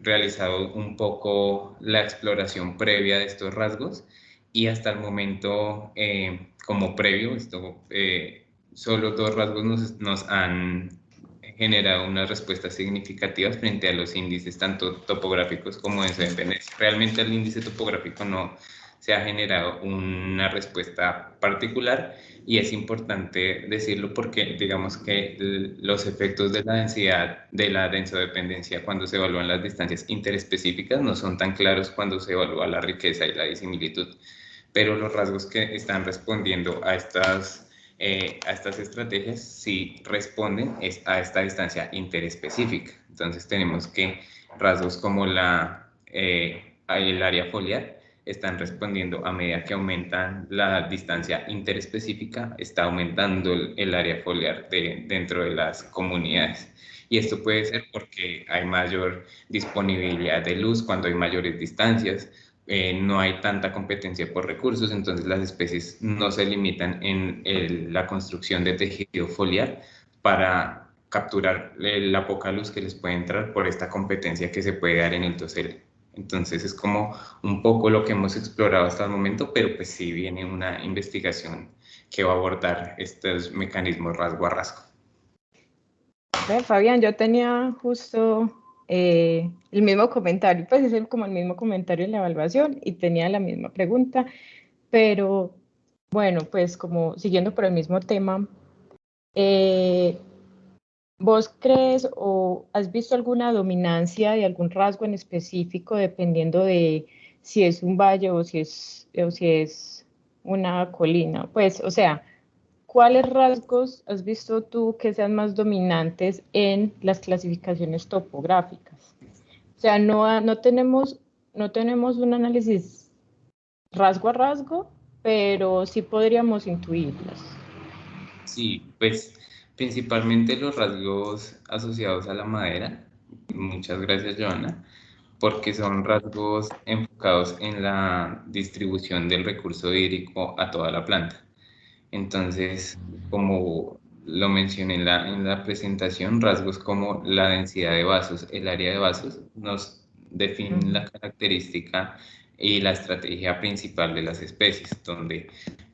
realizado un poco la exploración previa de estos rasgos y hasta el momento, como previo, solo 2 rasgos nos han generado unas respuestas significativas frente a los índices tanto topográficos como de densodependencia. Realmente al índice topográfico no se ha generado una respuesta particular y es importante decirlo porque digamos que los efectos de la densidad, de la densodependencia cuando se evalúan las distancias interespecíficas no son tan claros cuando se evalúa la riqueza y la disimilitud, pero los rasgos que están respondiendo a estas estrategias sí responden a esta distancia interespecífica. Entonces tenemos que rasgos como el área foliar están respondiendo a medida que aumentan la distancia interespecífica, está aumentando el área foliar dentro de las comunidades. Y esto puede ser porque hay mayor disponibilidad de luz cuando hay mayores distancias, no hay tanta competencia por recursos, entonces las especies no se limitan en la construcción de tejido foliar para capturar la poca luz que les puede entrar por esta competencia que se puede dar en el dosel. Entonces es como un poco lo que hemos explorado hasta el momento, pero pues sí viene una investigación que va a abordar estos mecanismos rasgo a rasgo. Fabián, yo tenía justo el mismo comentario, pues es como el mismo comentario en la evaluación y tenía la misma pregunta, pero bueno, pues como siguiendo por el mismo tema, ¿vos crees o has visto alguna dominancia de algún rasgo en específico dependiendo de si es un valle o si es una colina? Pues, o sea, ¿cuáles rasgos has visto tú que sean más dominantes en las clasificaciones topográficas? O sea, no tenemos un análisis rasgo a rasgo, pero sí podríamos intuirlas. Sí, pues principalmente los rasgos asociados a la madera. Muchas gracias, Joana, porque son rasgos enfocados en la distribución del recurso hídrico a toda la planta. Entonces, como lo mencioné en la presentación, rasgos como la densidad de vasos, el área de vasos, nos definen la característica y la estrategia principal de las especies, donde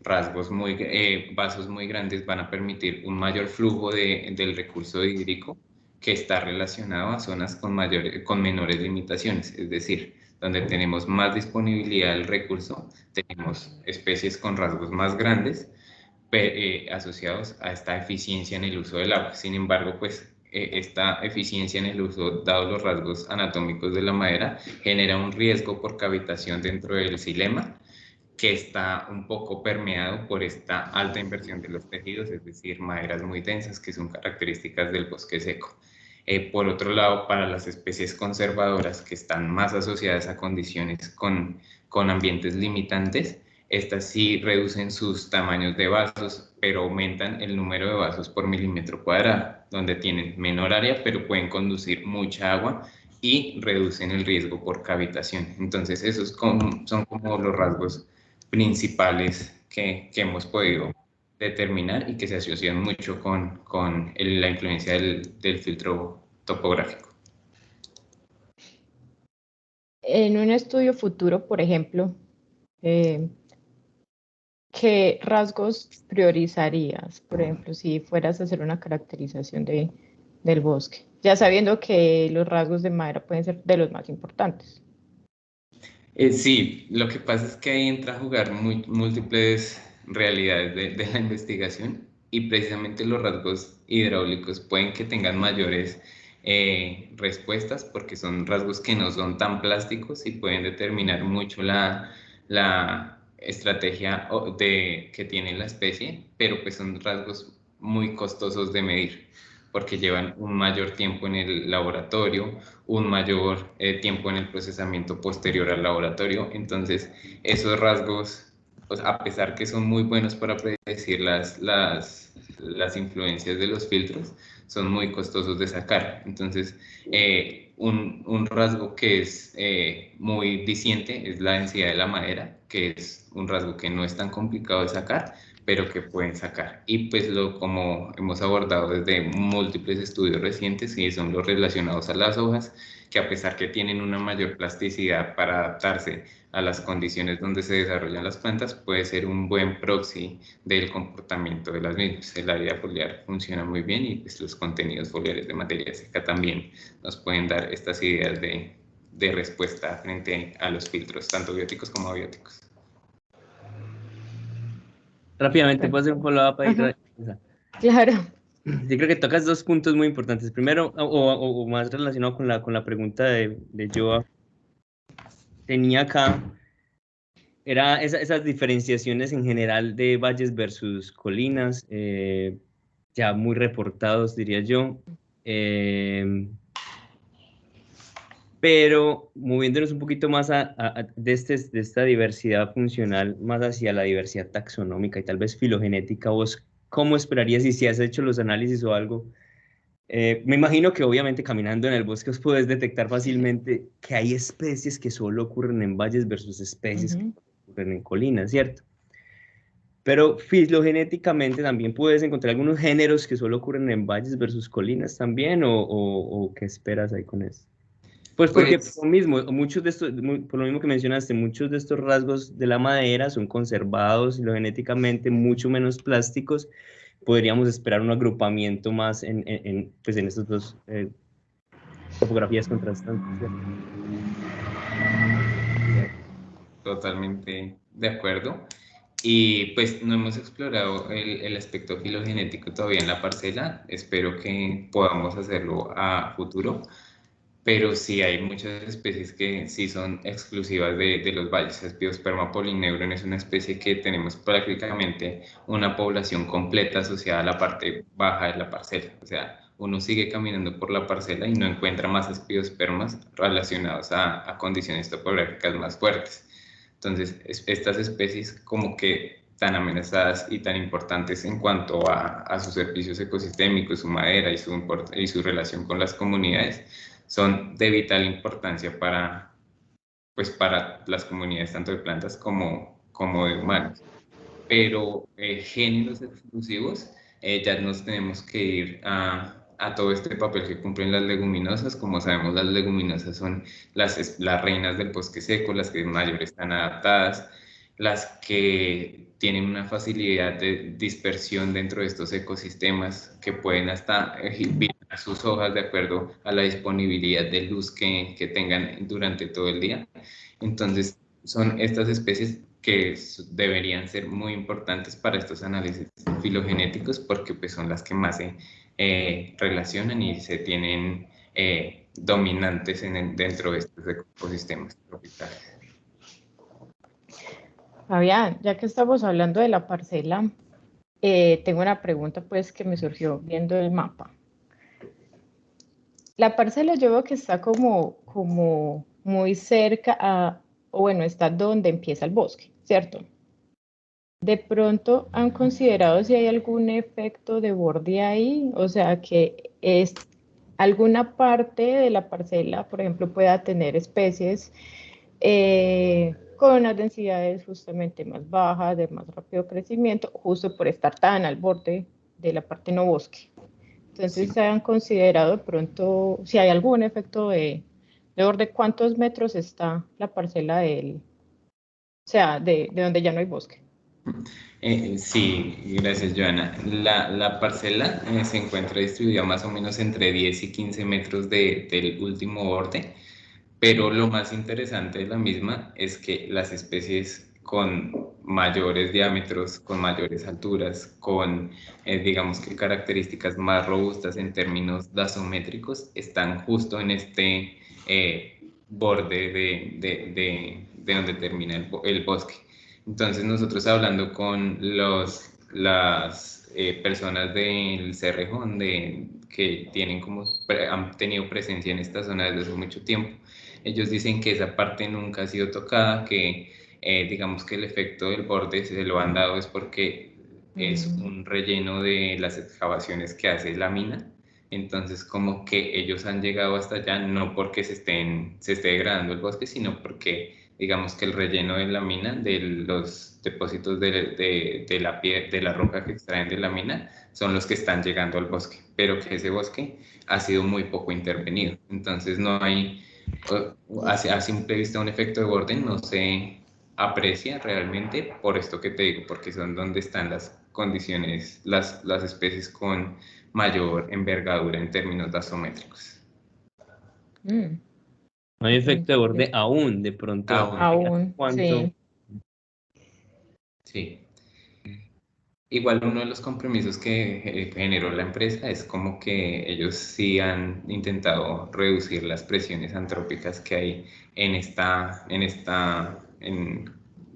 vasos muy grandes van a permitir un mayor flujo del recurso hídrico que está relacionado a zonas con menores limitaciones, es decir, donde tenemos más disponibilidad del recurso, tenemos especies con rasgos más grandes, asociados a esta eficiencia en el uso del agua. Sin embargo, pues esta eficiencia en el uso, dados los rasgos anatómicos de la madera, genera un riesgo por cavitación dentro del xilema, que está un poco permeado por esta alta inversión de los tejidos, es decir, maderas muy densas que son características del bosque seco. Por otro lado, para las especies conservadoras que están más asociadas a condiciones con ambientes limitantes, estas sí reducen sus tamaños de vasos, pero aumentan el número de vasos por milímetro cuadrado, donde tienen menor área, pero pueden conducir mucha agua y reducen el riesgo por cavitación. Entonces, esos son como los rasgos principales que hemos podido determinar y que se asocian mucho con la influencia del filtro topográfico. En un estudio futuro, por ejemplo, ¿qué rasgos priorizarías? Por ejemplo, si fueras a hacer una caracterización del bosque, ya sabiendo que los rasgos de madera pueden ser de los más importantes. Sí, lo que pasa es que ahí entra a jugar múltiples realidades de la investigación. y precisamente los rasgos hidráulicos pueden que tengan mayores respuestas porque son rasgos que no son tan plásticos y pueden determinar mucho la estrategia que tiene la especie, pero pues son rasgos muy costosos de medir porque llevan un mayor tiempo en el laboratorio, un mayor tiempo en el procesamiento posterior al laboratorio. Entonces, esos rasgos, pues, a pesar que son muy buenos para predecir las influencias de los filtros, son muy costosos de sacar. Entonces, un rasgo que es muy diciente es la densidad de la madera, que es un rasgo que no es tan complicado de sacar, pero que pueden sacar. Y pues como hemos abordado desde múltiples estudios recientes, y son los relacionados a las hojas, que a pesar que tienen una mayor plasticidad para adaptarse a las condiciones donde se desarrollan las plantas, puede ser un buen proxy del comportamiento de las mismas. El área foliar funciona muy bien y pues los contenidos foliares de materia seca también nos pueden dar estas ideas de respuesta frente a los filtros, tanto bióticos como abióticos. Rápidamente, ¿puedo hacer un follow-up ahí? Claro. Yo creo que tocas dos puntos muy importantes. Primero, o más relacionado con la pregunta de Joa, tenía acá, era esas diferenciaciones en general de valles versus colinas, ya muy reportados, diría yo. Pero moviéndonos un poquito más de esta diversidad funcional, más hacia la diversidad taxonómica y tal vez filogenética, ¿vos cómo esperarías y si has hecho los análisis o algo? Me imagino que obviamente caminando en el bosque os podés detectar fácilmente que hay especies que solo ocurren en valles versus especies que ocurren en colinas, ¿cierto? Pero filogenéticamente también puedes encontrar algunos géneros que solo ocurren en valles versus colinas también, o ¿qué esperas ahí con eso? Pues porque por lo mismo, muchos de estos, por lo mismo que mencionaste, muchos de estos rasgos de la madera son conservados filogenéticamente, mucho menos plásticos. Podríamos esperar un agrupamiento más pues en estas dos topografías contrastantes, ¿cierto? Totalmente de acuerdo. Y pues no hemos explorado el aspecto filogenético todavía en la parcela. Espero que podamos hacerlo a futuro. Pero sí hay muchas especies que sí son exclusivas de los valles. El Biosperma polyneuron es una especie que tenemos prácticamente una población completa asociada a la parte baja de la parcela. O sea, uno sigue caminando por la parcela y no encuentra más espiospermas relacionados a condiciones topográficas más fuertes. Entonces, estas especies como que tan amenazadas y tan importantes en cuanto a sus servicios ecosistémicos, su madera y su relación con las comunidades, son de vital importancia para las comunidades tanto de plantas como de humanos. Pero géneros exclusivos, ya nos tenemos que ir a todo este papel que cumplen las leguminosas. Como sabemos, las leguminosas son las reinas del bosque seco, las que mayor están adaptadas, las que tienen una facilidad de dispersión dentro de estos ecosistemas, que pueden hasta virar sus hojas de acuerdo a la disponibilidad de luz que tengan durante todo el día. Entonces, son estas especies que deberían ser muy importantes para estos análisis filogenéticos porque pues, son las que más se relacionan y se tienen dominantes dentro de estos ecosistemas tropicales. Fabián, ya que estamos hablando de la parcela, tengo una pregunta pues que me surgió viendo el mapa. La parcela yo veo que está como muy cerca o bueno, está donde empieza el bosque, ¿cierto? ¿De pronto han considerado si hay algún efecto de borde ahí? O sea, que es alguna parte de la parcela, por ejemplo, pueda tener especies con unas densidades justamente más bajas, de más rápido crecimiento, justo por estar tan al borde de la parte no bosque. Entonces, sí. ¿Se han considerado de pronto si hay algún efecto de borde? ¿Cuántos metros está la parcela o sea, de donde ya no hay bosque? Sí, gracias, Joana. La parcela se encuentra distribuida más o menos entre 10 y 15 metros del último borde, pero lo más interesante de la misma es que las especies con mayores diámetros, con mayores alturas, con, digamos que características más robustas en términos dasométricos, están justo en este borde de donde termina el bosque. Entonces nosotros hablando con las personas del Cerrejón que tienen han tenido presencia en esta zona desde hace mucho tiempo, ellos dicen que esa parte nunca ha sido tocada, que digamos que el efecto del borde se lo han dado es porque es un relleno de las excavaciones que hace la mina. Entonces como que ellos han llegado hasta allá no porque se esté degradando el bosque, sino porque digamos que el relleno de la mina, de los depósitos de la roca que extraen de la mina, son los que están llegando al bosque, pero que ese bosque ha sido muy poco intervenido. Entonces no hay, a simple vista, un efecto de borde no se aprecia realmente por esto que te digo, porque son donde están las condiciones, las especies con mayor envergadura en términos dasométricos. No hay efecto de borde aún, de pronto. Aún, ¿Cuánto? Sí. Igual uno de los compromisos que generó la empresa es como que ellos sí han intentado reducir las presiones antrópicas que hay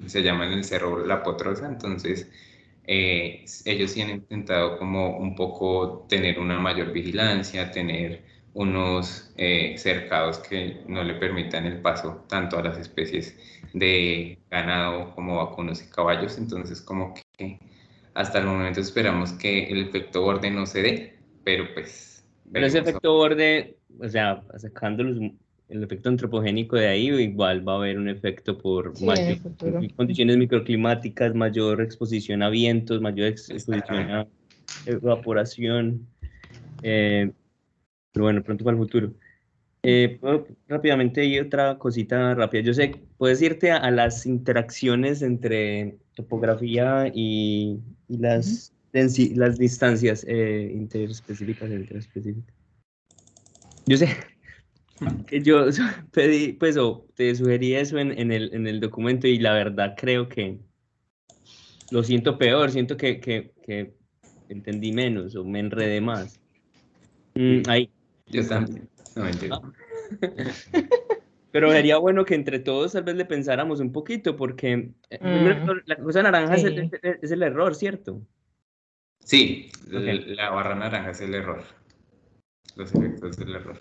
se llama en el Cerro La Potrosa. Entonces ellos sí han intentado como un poco tener una mayor vigilancia, tener unos cercados que no le permitan el paso tanto a las especies de ganado como vacunos y caballos. Entonces como que hasta el momento esperamos que el efecto borde no se dé, pero pues Pero ese veremos. efecto borde, o sea, sacando el efecto antropogénico de ahí, igual va a haber un efecto por sí, en el futuro. condiciones microclimáticas, mayor exposición a vientos, mayor exposición a evaporación. Pero bueno, pronto para el futuro. Rápidamente, y otra cosita rápida. Yo sé, puedes irte a las interacciones entre topografía y las distancias interespecíficas e intraespecíficas. Yo sé que yo pedí, pues, o te sugerí eso en el documento y la verdad creo que lo siento peor, siento que entendí menos o me enredé más. Ahí. Yo también. No, mentira. Pero sería bueno que entre todos tal vez le pensáramos un poquito, porque primero, la cosa naranja sí. es el error, ¿cierto? Sí, Okay. la barra naranja es el error. Los efectos del error.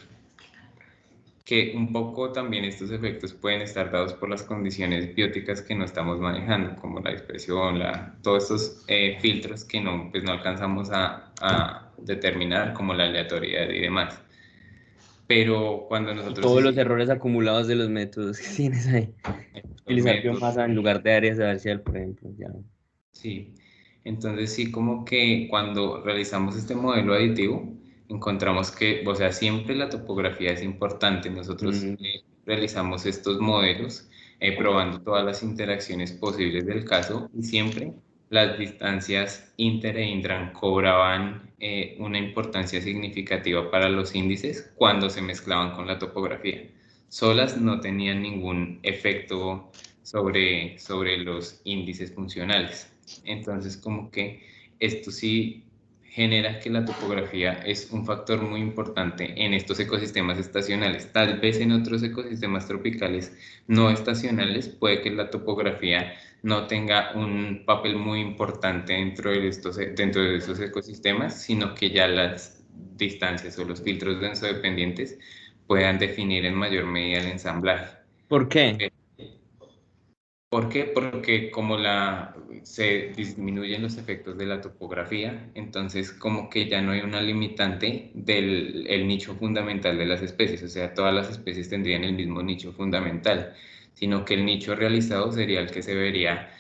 Que un poco también estos efectos pueden estar dados por las condiciones bióticas que no estamos manejando, como la dispersión, todos estos filtros que pues no alcanzamos a determinar, como la aleatoriedad y demás. Pero cuando nosotros... Todos los errores acumulados de los métodos que tienes ahí. Utilizar biomasa en lugar de áreas axial, por ejemplo. Ya. Sí, entonces sí, como que cuando realizamos este modelo aditivo, encontramos que, o sea, siempre la topografía es importante. Nosotros realizamos estos modelos probando todas las interacciones posibles del caso y siempre las distancias inter e intran cobraban una importancia significativa para los índices cuando se mezclaban con la topografía. Solas no tenían ningún efecto sobre los índices funcionales. Entonces, como que esto sí genera que la topografía es un factor muy importante en estos ecosistemas estacionales. Tal vez en otros ecosistemas tropicales no estacionales puede que la topografía no tenga un papel muy importante dentro de estos ecosistemas, sino que ya las distancias o los filtros densodependientes puedan definir en mayor medida el ensamblaje. ¿Por qué? ¿Por qué? Porque como se disminuyen los efectos de la topografía, entonces como que ya no hay una limitante del nicho fundamental de las especies, o sea, todas las especies tendrían el mismo nicho fundamental, sino que el nicho realizado sería el que se vería,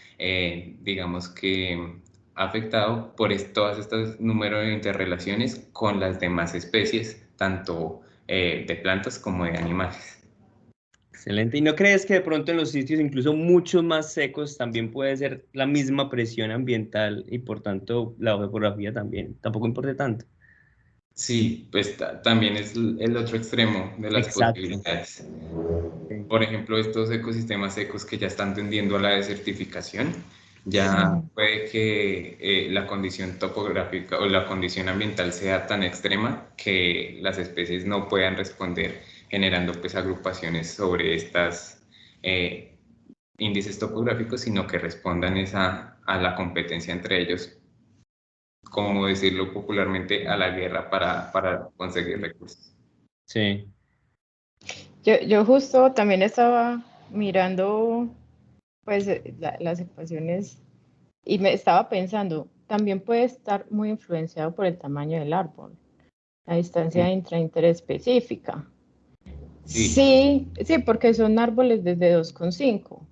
digamos que afectado por todas estas números de interrelaciones con las demás especies, tanto de plantas como de animales. Excelente. ¿Y no crees que de pronto en los sitios incluso mucho más secos también puede ser la misma presión ambiental y por tanto la topografía también tampoco importa tanto? Sí, pues también es el otro extremo de las Exacto. posibilidades. Sí. Por ejemplo, estos ecosistemas secos que ya están tendiendo a la desertificación, ya puede que la condición topográfica o la condición ambiental sea tan extrema que las especies no puedan responder, generando pues agrupaciones sobre estas índices topográficos, sino que respondan a la competencia entre ellos, como decirlo popularmente, a la guerra para conseguir recursos. Sí. Yo justo también estaba mirando pues las ecuaciones y me estaba pensando, también puede estar muy influenciado por el tamaño del árbol, la distancia intrainterespecífica. Sí, Sí, sí, porque son árboles desde 2,5.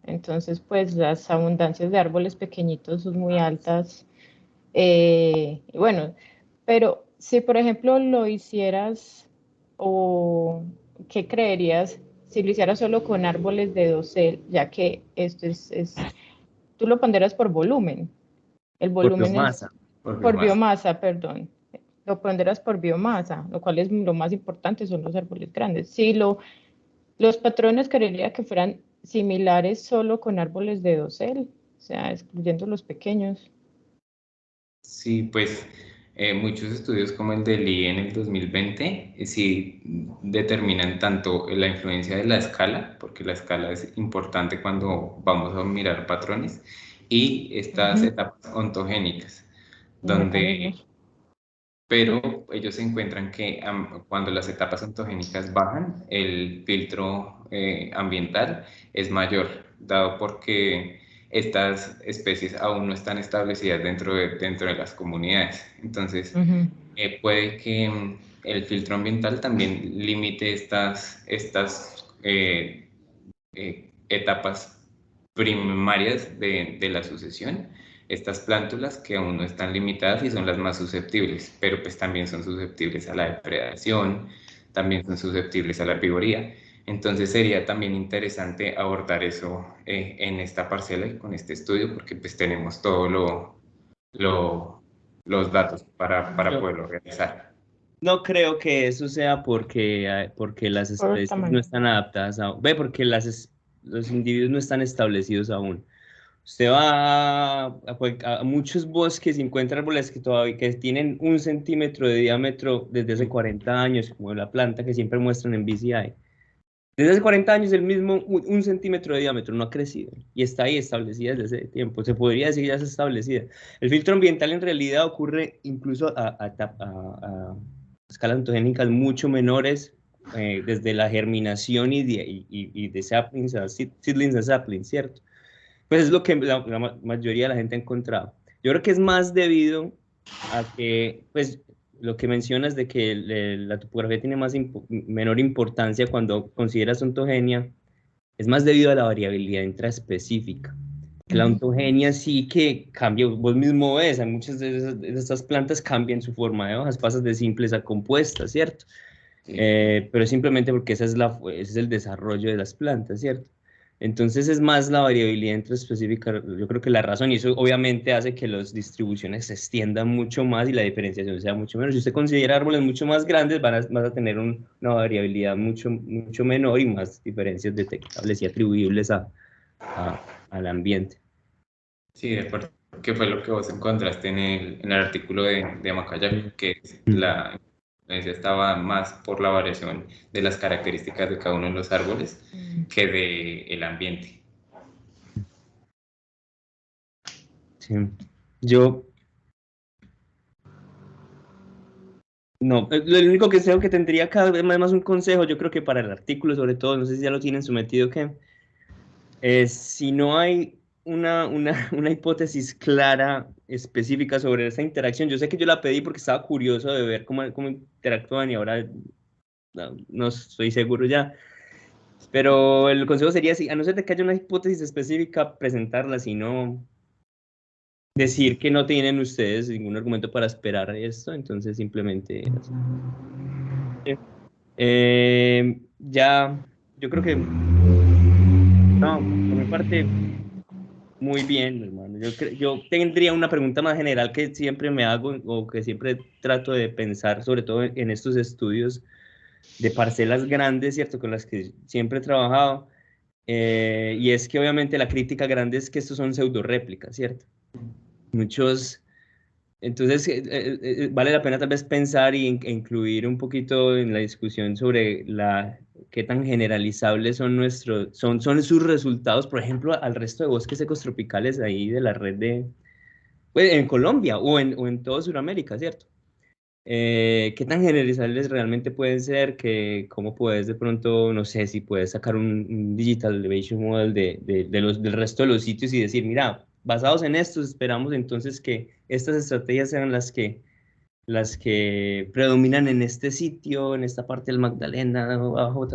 Entonces, pues las abundancias de árboles pequeñitos son muy altas. Y bueno, pero si por ejemplo lo hicieras, o ¿qué creerías si lo hicieras solo con árboles de dosel? Ya que esto tú lo ponderas por volumen. El Por volumen es biomasa. por por biomasa. biomasa, perdón. Lo ponderas por biomasa, lo cual es lo más importante, son los árboles grandes. Si los patrones quería que fueran similares solo con árboles de dosel, o sea, excluyendo los pequeños. Sí, pues muchos estudios como el del IE en el 2020 sí determinan tanto la influencia de la escala, porque la escala es importante cuando vamos a mirar patrones, y estas etapas ontogénicas, Los donde, mecanismos. pero ellos encuentran que cuando las etapas ontogénicas bajan, el filtro ambiental es mayor, dado porque estas especies aún no están establecidas dentro de las comunidades. Entonces, puede que el filtro ambiental también limite estas etapas primarias de la sucesión, estas plántulas que aún no están limitadas y son las más susceptibles, pero pues también son susceptibles a la depredación, también son susceptibles a la herbivoría. Entonces sería también interesante abordar eso en esta parcela y con este estudio, porque pues tenemos los datos para No, poderlo realizar. no creo que eso sea porque las Por especies no tamaño. están adaptadas ve, porque los individuos no están establecidos aún. Usted va a muchos bosques y encuentra árboles que todavía que tienen 1 centímetro de diámetro desde hace 40 años, como la planta que siempre muestran en BCI. Desde hace 40 años el mismo 1 centímetro de diámetro no ha crecido y está ahí establecida desde ese tiempo. Se podría decir que ya está establecida. El filtro ambiental en realidad ocurre incluso a escalas ontogénicas mucho menores, desde la germinación y de saplings seedlings a saplings, ¿cierto? Pues es lo que la mayoría de la gente ha encontrado. Yo creo que es más debido a que, pues, lo que mencionas de que la topografía tiene menor importancia cuando consideras ontogenia, es más debido a la variabilidad intraespecífica. Que la ontogenia sí que cambia, vos mismo ves, hay muchas de estas plantas cambian su forma de hojas, pasas de simples a compuestas, ¿cierto? Sí. Pero simplemente porque ese es el desarrollo de las plantas, ¿cierto? Entonces es más la variabilidad intraespecífica, yo creo que la razón, y eso obviamente hace que las distribuciones se extiendan mucho más y la diferenciación sea mucho menor. Si usted considera árboles mucho más grandes, vas a tener una variabilidad mucho menor y más diferencias detectables y atribuibles al ambiente. Sí, de acuerdo. ¿Qué fue lo que vos encontraste en el artículo de Macaya? Que la influencia estaba más por la variación de las características de cada uno de los árboles que del ambiente. Sí. Yo, no, lo único que creo que tendría cada vez más un consejo, yo creo que para el artículo sobre todo, no sé si ya lo tienen sometido, que si no hay una hipótesis clara, específica sobre esa interacción, yo sé que yo la pedí porque estaba curioso de ver cómo interactúan y ahora no estoy seguro ya, pero el consejo sería, si, a no ser de que haya una hipótesis específica, presentarla, sino decir que no tienen ustedes ningún argumento para esperar esto, entonces simplemente... Ya, yo creo que, no, por mi parte, muy bien, hermano. Yo tendría una pregunta más general que siempre me hago o que siempre trato de pensar, sobre todo en estos estudios de parcelas grandes, ¿cierto? Con las que siempre he trabajado. Y es que obviamente la crítica grande es que estos son pseudo réplicas, ¿cierto? Muchos... Entonces, vale la pena tal vez pensar e incluir un poquito en la discusión sobre qué tan generalizables son sus resultados, por ejemplo, al resto de bosques secos tropicales ahí de la red pues, en Colombia o en toda Sudamérica, ¿cierto? ¿Qué tan generalizables realmente pueden ser? ¿Cómo puedes de pronto, no sé, si puedes sacar un Digital Elevation Model del resto de los sitios y decir, mira, basados en estos, esperamos entonces que estas estrategias sean las que predominan en este sitio, en esta parte del Magdalena, abajo,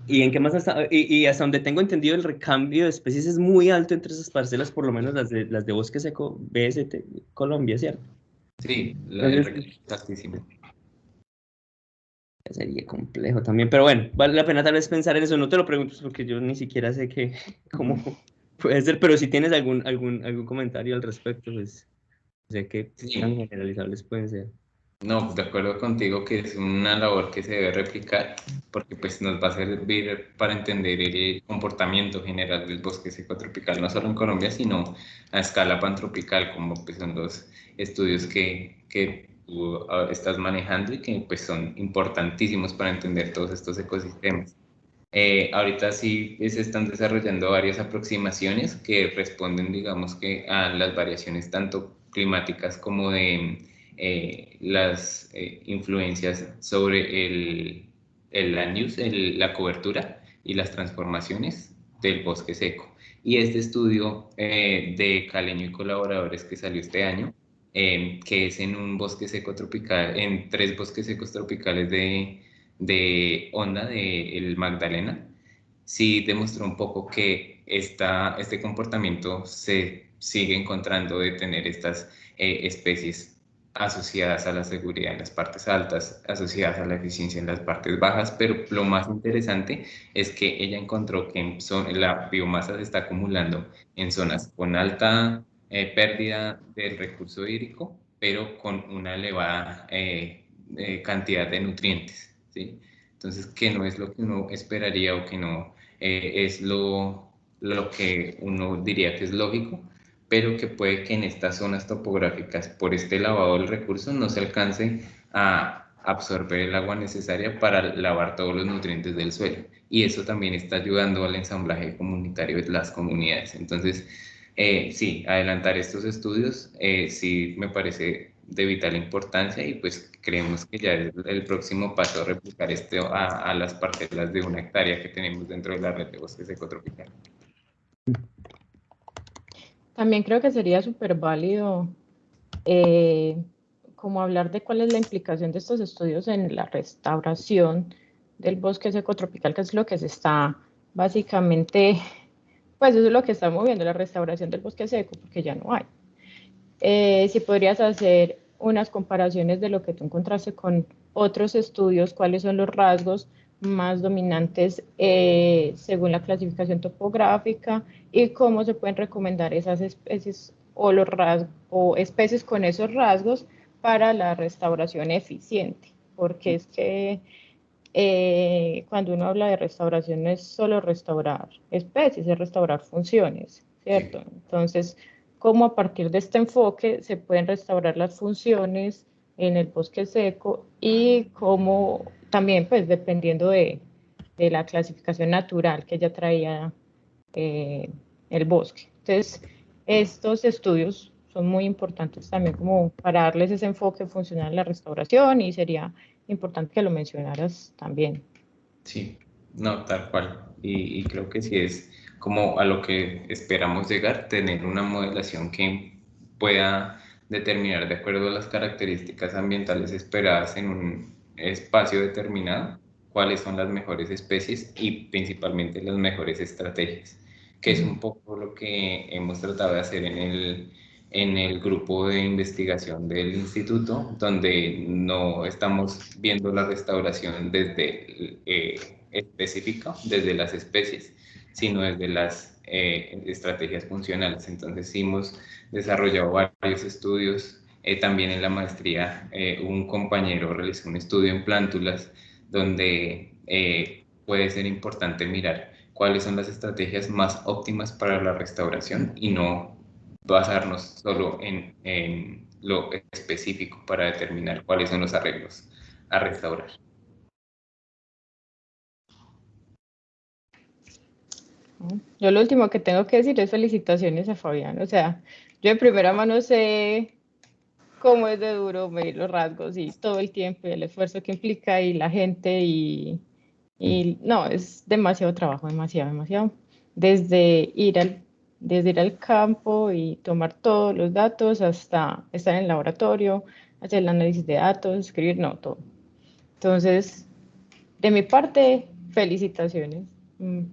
¿y en qué más y hasta donde tengo entendido el recambio de especies es muy alto entre esas parcelas, por lo menos las de bosque seco BST Colombia, ¿cierto? Sí, el Entonces, recambio es altísimo. sería complejo también, pero bueno, vale la pena tal vez pensar en eso. No te lo pregunto porque yo ni siquiera sé cómo puede ser, pero si tienes algún comentario al respecto, pues sé qué tan Sí. generalizables pueden ser. No, de acuerdo contigo que es una labor que se debe replicar porque pues nos va a servir para entender el comportamiento general del bosque seco tropical, no solo en Colombia, sino a escala pantropical, como pues son los estudios que tú estás manejando y que pues son importantísimos para entender todos estos ecosistemas. Ahorita sí se están desarrollando varias aproximaciones que responden, digamos que a las variaciones tanto climáticas como de las influencias sobre el land use, la cobertura y las transformaciones del bosque seco. Y este estudio de Caleño y colaboradores que salió este año, que es en un bosque seco tropical, en 3 bosques secos tropicales de Onda, del Magdalena, sí demostró un poco que este comportamiento se sigue encontrando de tener estas especies asociadas a la seguridad en las partes altas, asociadas a la eficiencia en las partes bajas, pero lo más interesante es que ella encontró que la biomasa se está acumulando en zonas con alta pérdida del recurso hídrico, pero con una elevada cantidad de nutrientes, ¿sí? Entonces, que no es lo que uno esperaría o que no es lo que uno diría que es lógico, pero que puede que en estas zonas topográficas, por este lavado del recurso, no se alcance a absorber el agua necesaria para lavar todos los nutrientes del suelo. Y eso también está ayudando al ensamblaje comunitario de las comunidades. Entonces, sí, adelantar estos estudios sí me parece de vital importancia y pues creemos que ya es el próximo paso replicar esto a las parcelas de 1 hectárea que tenemos dentro de la red de bosques ecotropical. También creo que sería súper válido como hablar de cuál es la implicación de estos estudios en la restauración del bosque seco tropical, que es lo que se está básicamente, pues eso es lo que está moviendo la restauración del bosque seco, porque ya no hay. Si podrías hacer unas comparaciones de lo que tú encontraste con otros estudios, cuáles son los rasgos más dominantes según la clasificación topográfica y cómo se pueden recomendar esas especies o los rasgos o especies con esos rasgos para la restauración eficiente, porque es que cuando uno habla de restauración no es solo restaurar especies, es restaurar funciones, ¿cierto? Entonces, cómo a partir de este enfoque se pueden restaurar las funciones en el bosque seco y cómo también, pues, dependiendo de la clasificación natural que ya traía el bosque. Entonces, estos estudios son muy importantes también como para darles ese enfoque funcional a la restauración y sería importante que lo mencionaras también. Sí, no, tal cual. Y creo que sí es como a lo que esperamos llegar, tener una modelación que pueda determinar de acuerdo a las características ambientales esperadas en un espacio determinado cuáles son las mejores especies y principalmente las mejores estrategias, que es un poco lo que hemos tratado de hacer en el grupo de investigación del instituto, donde no estamos viendo la restauración desde específica, desde las especies, sino desde las estrategias funcionales. Entonces hemos desarrollado varios estudios. También en la maestría un compañero realizó un estudio en plántulas donde puede ser importante mirar cuáles son las estrategias más óptimas para la restauración y no basarnos solo en lo específico para determinar cuáles son los arreglos a restaurar. Yo lo último que tengo que decir es felicitaciones a Fabián. O sea, yo de primera mano sé cómo es de duro medir los rasgos y todo el tiempo y el esfuerzo que implica y la gente y no, es demasiado trabajo, demasiado. Desde ir al campo y tomar todos los datos hasta estar en el laboratorio, hacer el análisis de datos, escribir, no, todo. Entonces, de mi parte, felicitaciones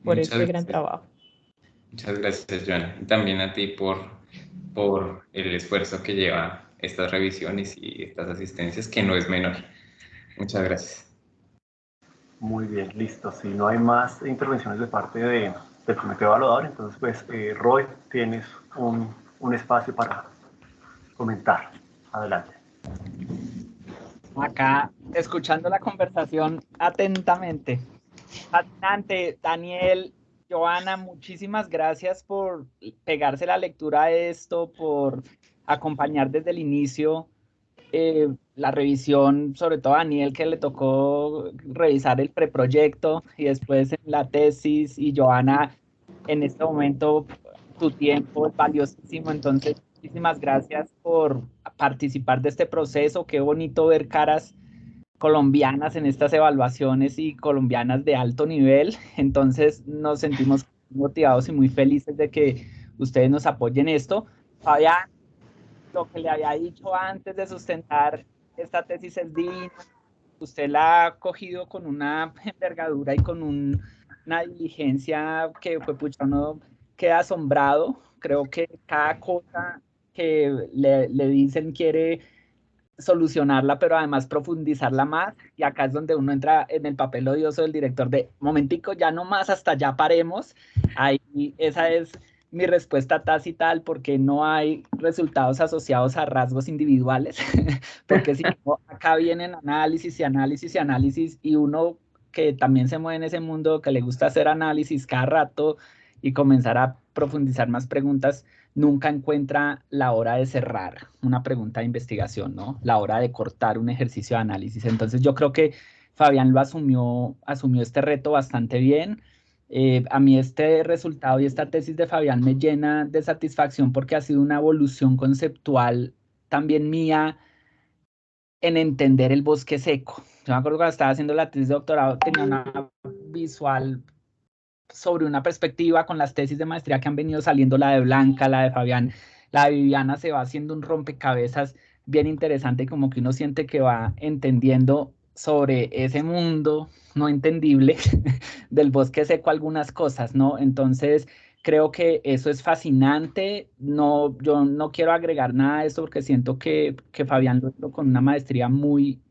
por este gran trabajo. Muchas gracias, Joana. Y también a ti por el esfuerzo que lleva estas revisiones y estas asistencias, que no es menor. Muchas gracias. Muy bien, listo. Si no hay más intervenciones de parte del comité evaluador, entonces, pues, Roy, tienes un espacio para comentar. Adelante. Acá, escuchando la conversación atentamente. Fascinante, Daniel, Joana, muchísimas gracias por pegarse la lectura a esto, por acompañar desde el inicio la revisión, sobre todo a Daniel, que le tocó revisar el preproyecto y después en la tesis, y Joana, en este momento tu tiempo es valiosísimo, entonces muchísimas gracias por participar de este proceso. Qué bonito ver caras colombianas en estas evaluaciones y colombianas de alto nivel, entonces nos sentimos motivados y muy felices de que ustedes nos apoyen esto. Fabián, lo que le había dicho antes de sustentar esta tesis es divino, usted la ha cogido con una envergadura y con una diligencia que pucha, uno queda asombrado. Creo que cada cosa que le dicen quiere solucionarla, pero además profundizarla más, y acá es donde uno entra en el papel odioso del director de momentico, ya no más, hasta ya paremos. Ahí esa es mi respuesta tácita al por qué no hay resultados asociados a rasgos individuales, porque si no, acá vienen análisis y análisis y análisis, y uno que también se mueve en ese mundo, que le gusta hacer análisis cada rato y comenzar a profundizar más preguntas, nunca encuentra la hora de cerrar una pregunta de investigación, ¿no? La hora de cortar un ejercicio de análisis. Entonces yo creo que Fabián lo asumió este reto bastante bien. A mí este resultado y esta tesis de Fabián me llena de satisfacción porque ha sido una evolución conceptual también mía en entender el bosque seco. Yo me acuerdo cuando estaba haciendo la tesis de doctorado, tenía una visual sobre una perspectiva con las tesis de maestría que han venido saliendo, la de Blanca, la de Fabián, la de Viviana, se va haciendo un rompecabezas bien interesante, como que uno siente que va entendiendo sobre ese mundo no entendible del bosque seco algunas cosas, ¿no? Entonces, creo que eso es fascinante. No, yo no quiero agregar nada de esto porque siento que Fabián lo hizo con una maestría muy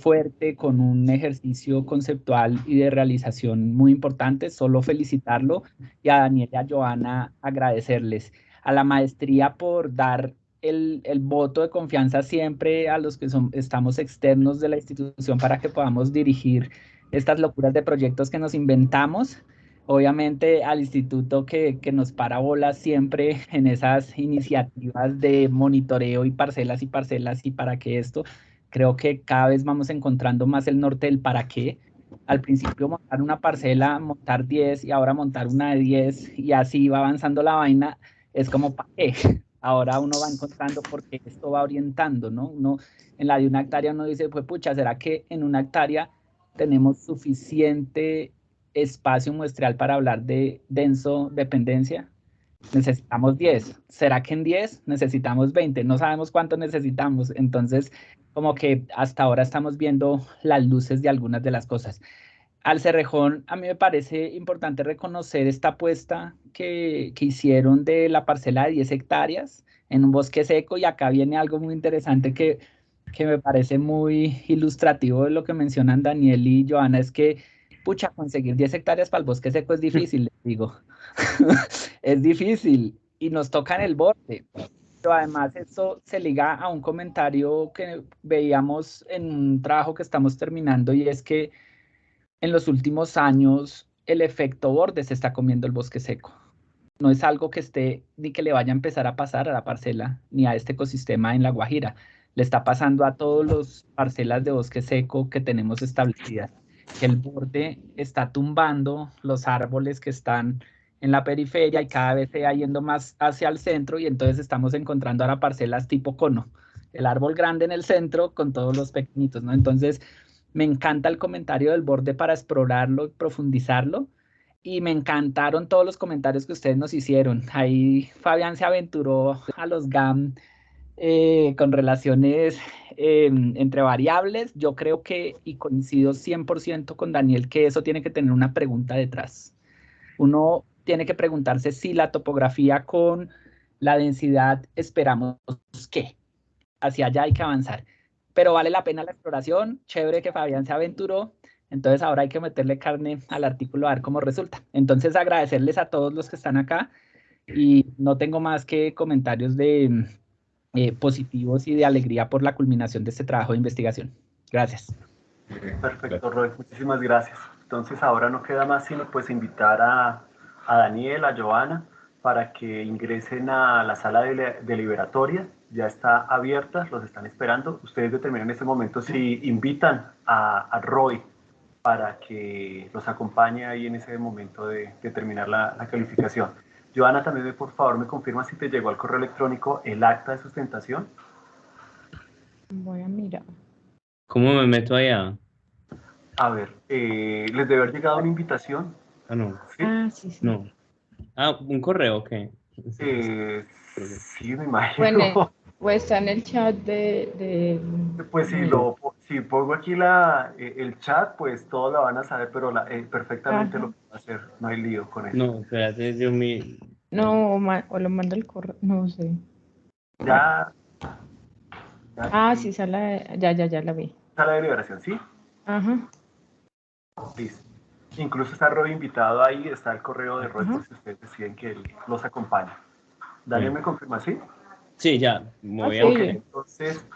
fuerte, con un ejercicio conceptual y de realización muy importante. Solo felicitarlo, y a Daniel y a Joana agradecerles. A la maestría por dar el voto de confianza siempre a los que estamos externos de la institución para que podamos dirigir estas locuras de proyectos que nos inventamos. Obviamente al instituto que nos para bolas siempre en esas iniciativas de monitoreo y parcelas y para que esto. Creo que cada vez vamos encontrando más el norte del para qué. Al principio montar una parcela, montar 10 y ahora montar una de 10 y así va avanzando la vaina, es como para qué. Ahora uno va encontrando por qué esto va orientando, ¿no? Uno, en la de una hectárea uno dice, pues pucha, ¿será que en una hectárea tenemos suficiente espacio muestreal para hablar de denso dependencia? Necesitamos 10. ¿Será que en 10 necesitamos 20? No sabemos cuánto necesitamos. Entonces, como que hasta ahora estamos viendo las luces de algunas de las cosas. Al Cerrejón, a mí me parece importante reconocer esta apuesta que hicieron de la parcela de 10 hectáreas en un bosque seco, y acá viene algo muy interesante que me parece muy ilustrativo de lo que mencionan Daniel y Joana, es que pucha, conseguir 10 hectáreas para el bosque seco es difícil, les digo. Es difícil y nos toca en el borde. Pero además esto se liga a un comentario que veíamos en un trabajo que estamos terminando, y es que en los últimos años el efecto borde se está comiendo el bosque seco. No es algo que esté ni que le vaya a empezar a pasar a la parcela ni a este ecosistema en La Guajira. Le está pasando a todas las parcelas de bosque seco que tenemos establecidas, que el borde está tumbando los árboles que están en la periferia y cada vez se va yendo más hacia el centro, y entonces estamos encontrando ahora parcelas tipo cono, el árbol grande en el centro con todos los pequeñitos, ¿no? Entonces, me encanta el comentario del borde para explorarlo y profundizarlo. Y me encantaron todos los comentarios que ustedes nos hicieron. Ahí Fabián se aventuró a los GAM con relaciones entre variables. Yo creo que, y coincido 100% con Daniel, que eso tiene que tener una pregunta detrás. Uno tiene que preguntarse si la topografía con la densidad esperamos qué. Hacia allá hay que avanzar. Pero vale la pena la exploración. Chévere que Fabián se aventuró. Entonces ahora hay que meterle carne al artículo a ver cómo resulta. Entonces agradecerles a todos los que están acá, y no tengo más que comentarios de positivos y de alegría por la culminación de este trabajo de investigación. Gracias. Perfecto, Roy, muchísimas gracias. Entonces ahora no queda más sino pues invitar a Daniel, a Joana, para que ingresen a la sala deliberatoria. Ya está abierta, los están esperando. Ustedes determinan en este momento si invitan a Roy para que los acompañe ahí en ese momento de terminar la calificación. Joana, también por favor me confirma si te llegó al correo electrónico el acta de sustentación. Voy a mirar. ¿Cómo me meto allá? A ver, ¿les debe haber llegado una invitación? Ah, no. ¿Sí? Sí, sí. No. Ah, un correo, ok. Sí, me imagino. Bueno, o está en el chat de Pues si pongo aquí el chat, pues todos la van a saber, pero perfectamente lo puedo hacer, no hay lío con eso. No, espérate, yo mi... No, o lo mando el correo, no sé. Ya Sí, ya la vi. sala de liberación, ¿sí? Ajá. Listo. Incluso está Roy invitado ahí, está el correo de Roy por si ustedes deciden que él los acompañe. Daniel, ¿me confirma, sí? Sí, ya, me voy Ok. Entonces,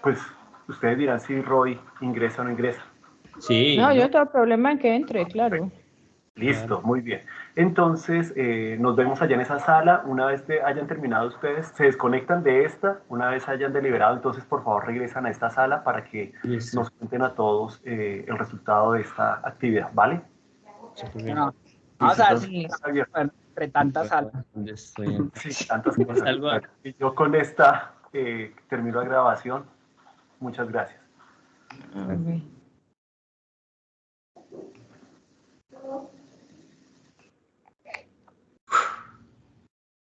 pues ustedes dirán si Roy ingresa o no ingresa. Sí, No, yo ¿no? no tengo problema en que entre, claro. Listo, Claro. muy bien. Entonces, nos vemos allá en esa sala. Una vez hayan terminado ustedes, se desconectan de esta. Una vez hayan deliberado, entonces por favor regresan a esta sala para que Listo. nos cuenten a todos el resultado de esta actividad, ¿vale? Súper bien. Bueno, vamos Listo, a ver entonces, si está abierto. entre tantas salas. ¿Dónde estoy acá? Sí, tantas cosas. Salgo a... Y yo con esta termino la grabación. Muchas gracias. A ver.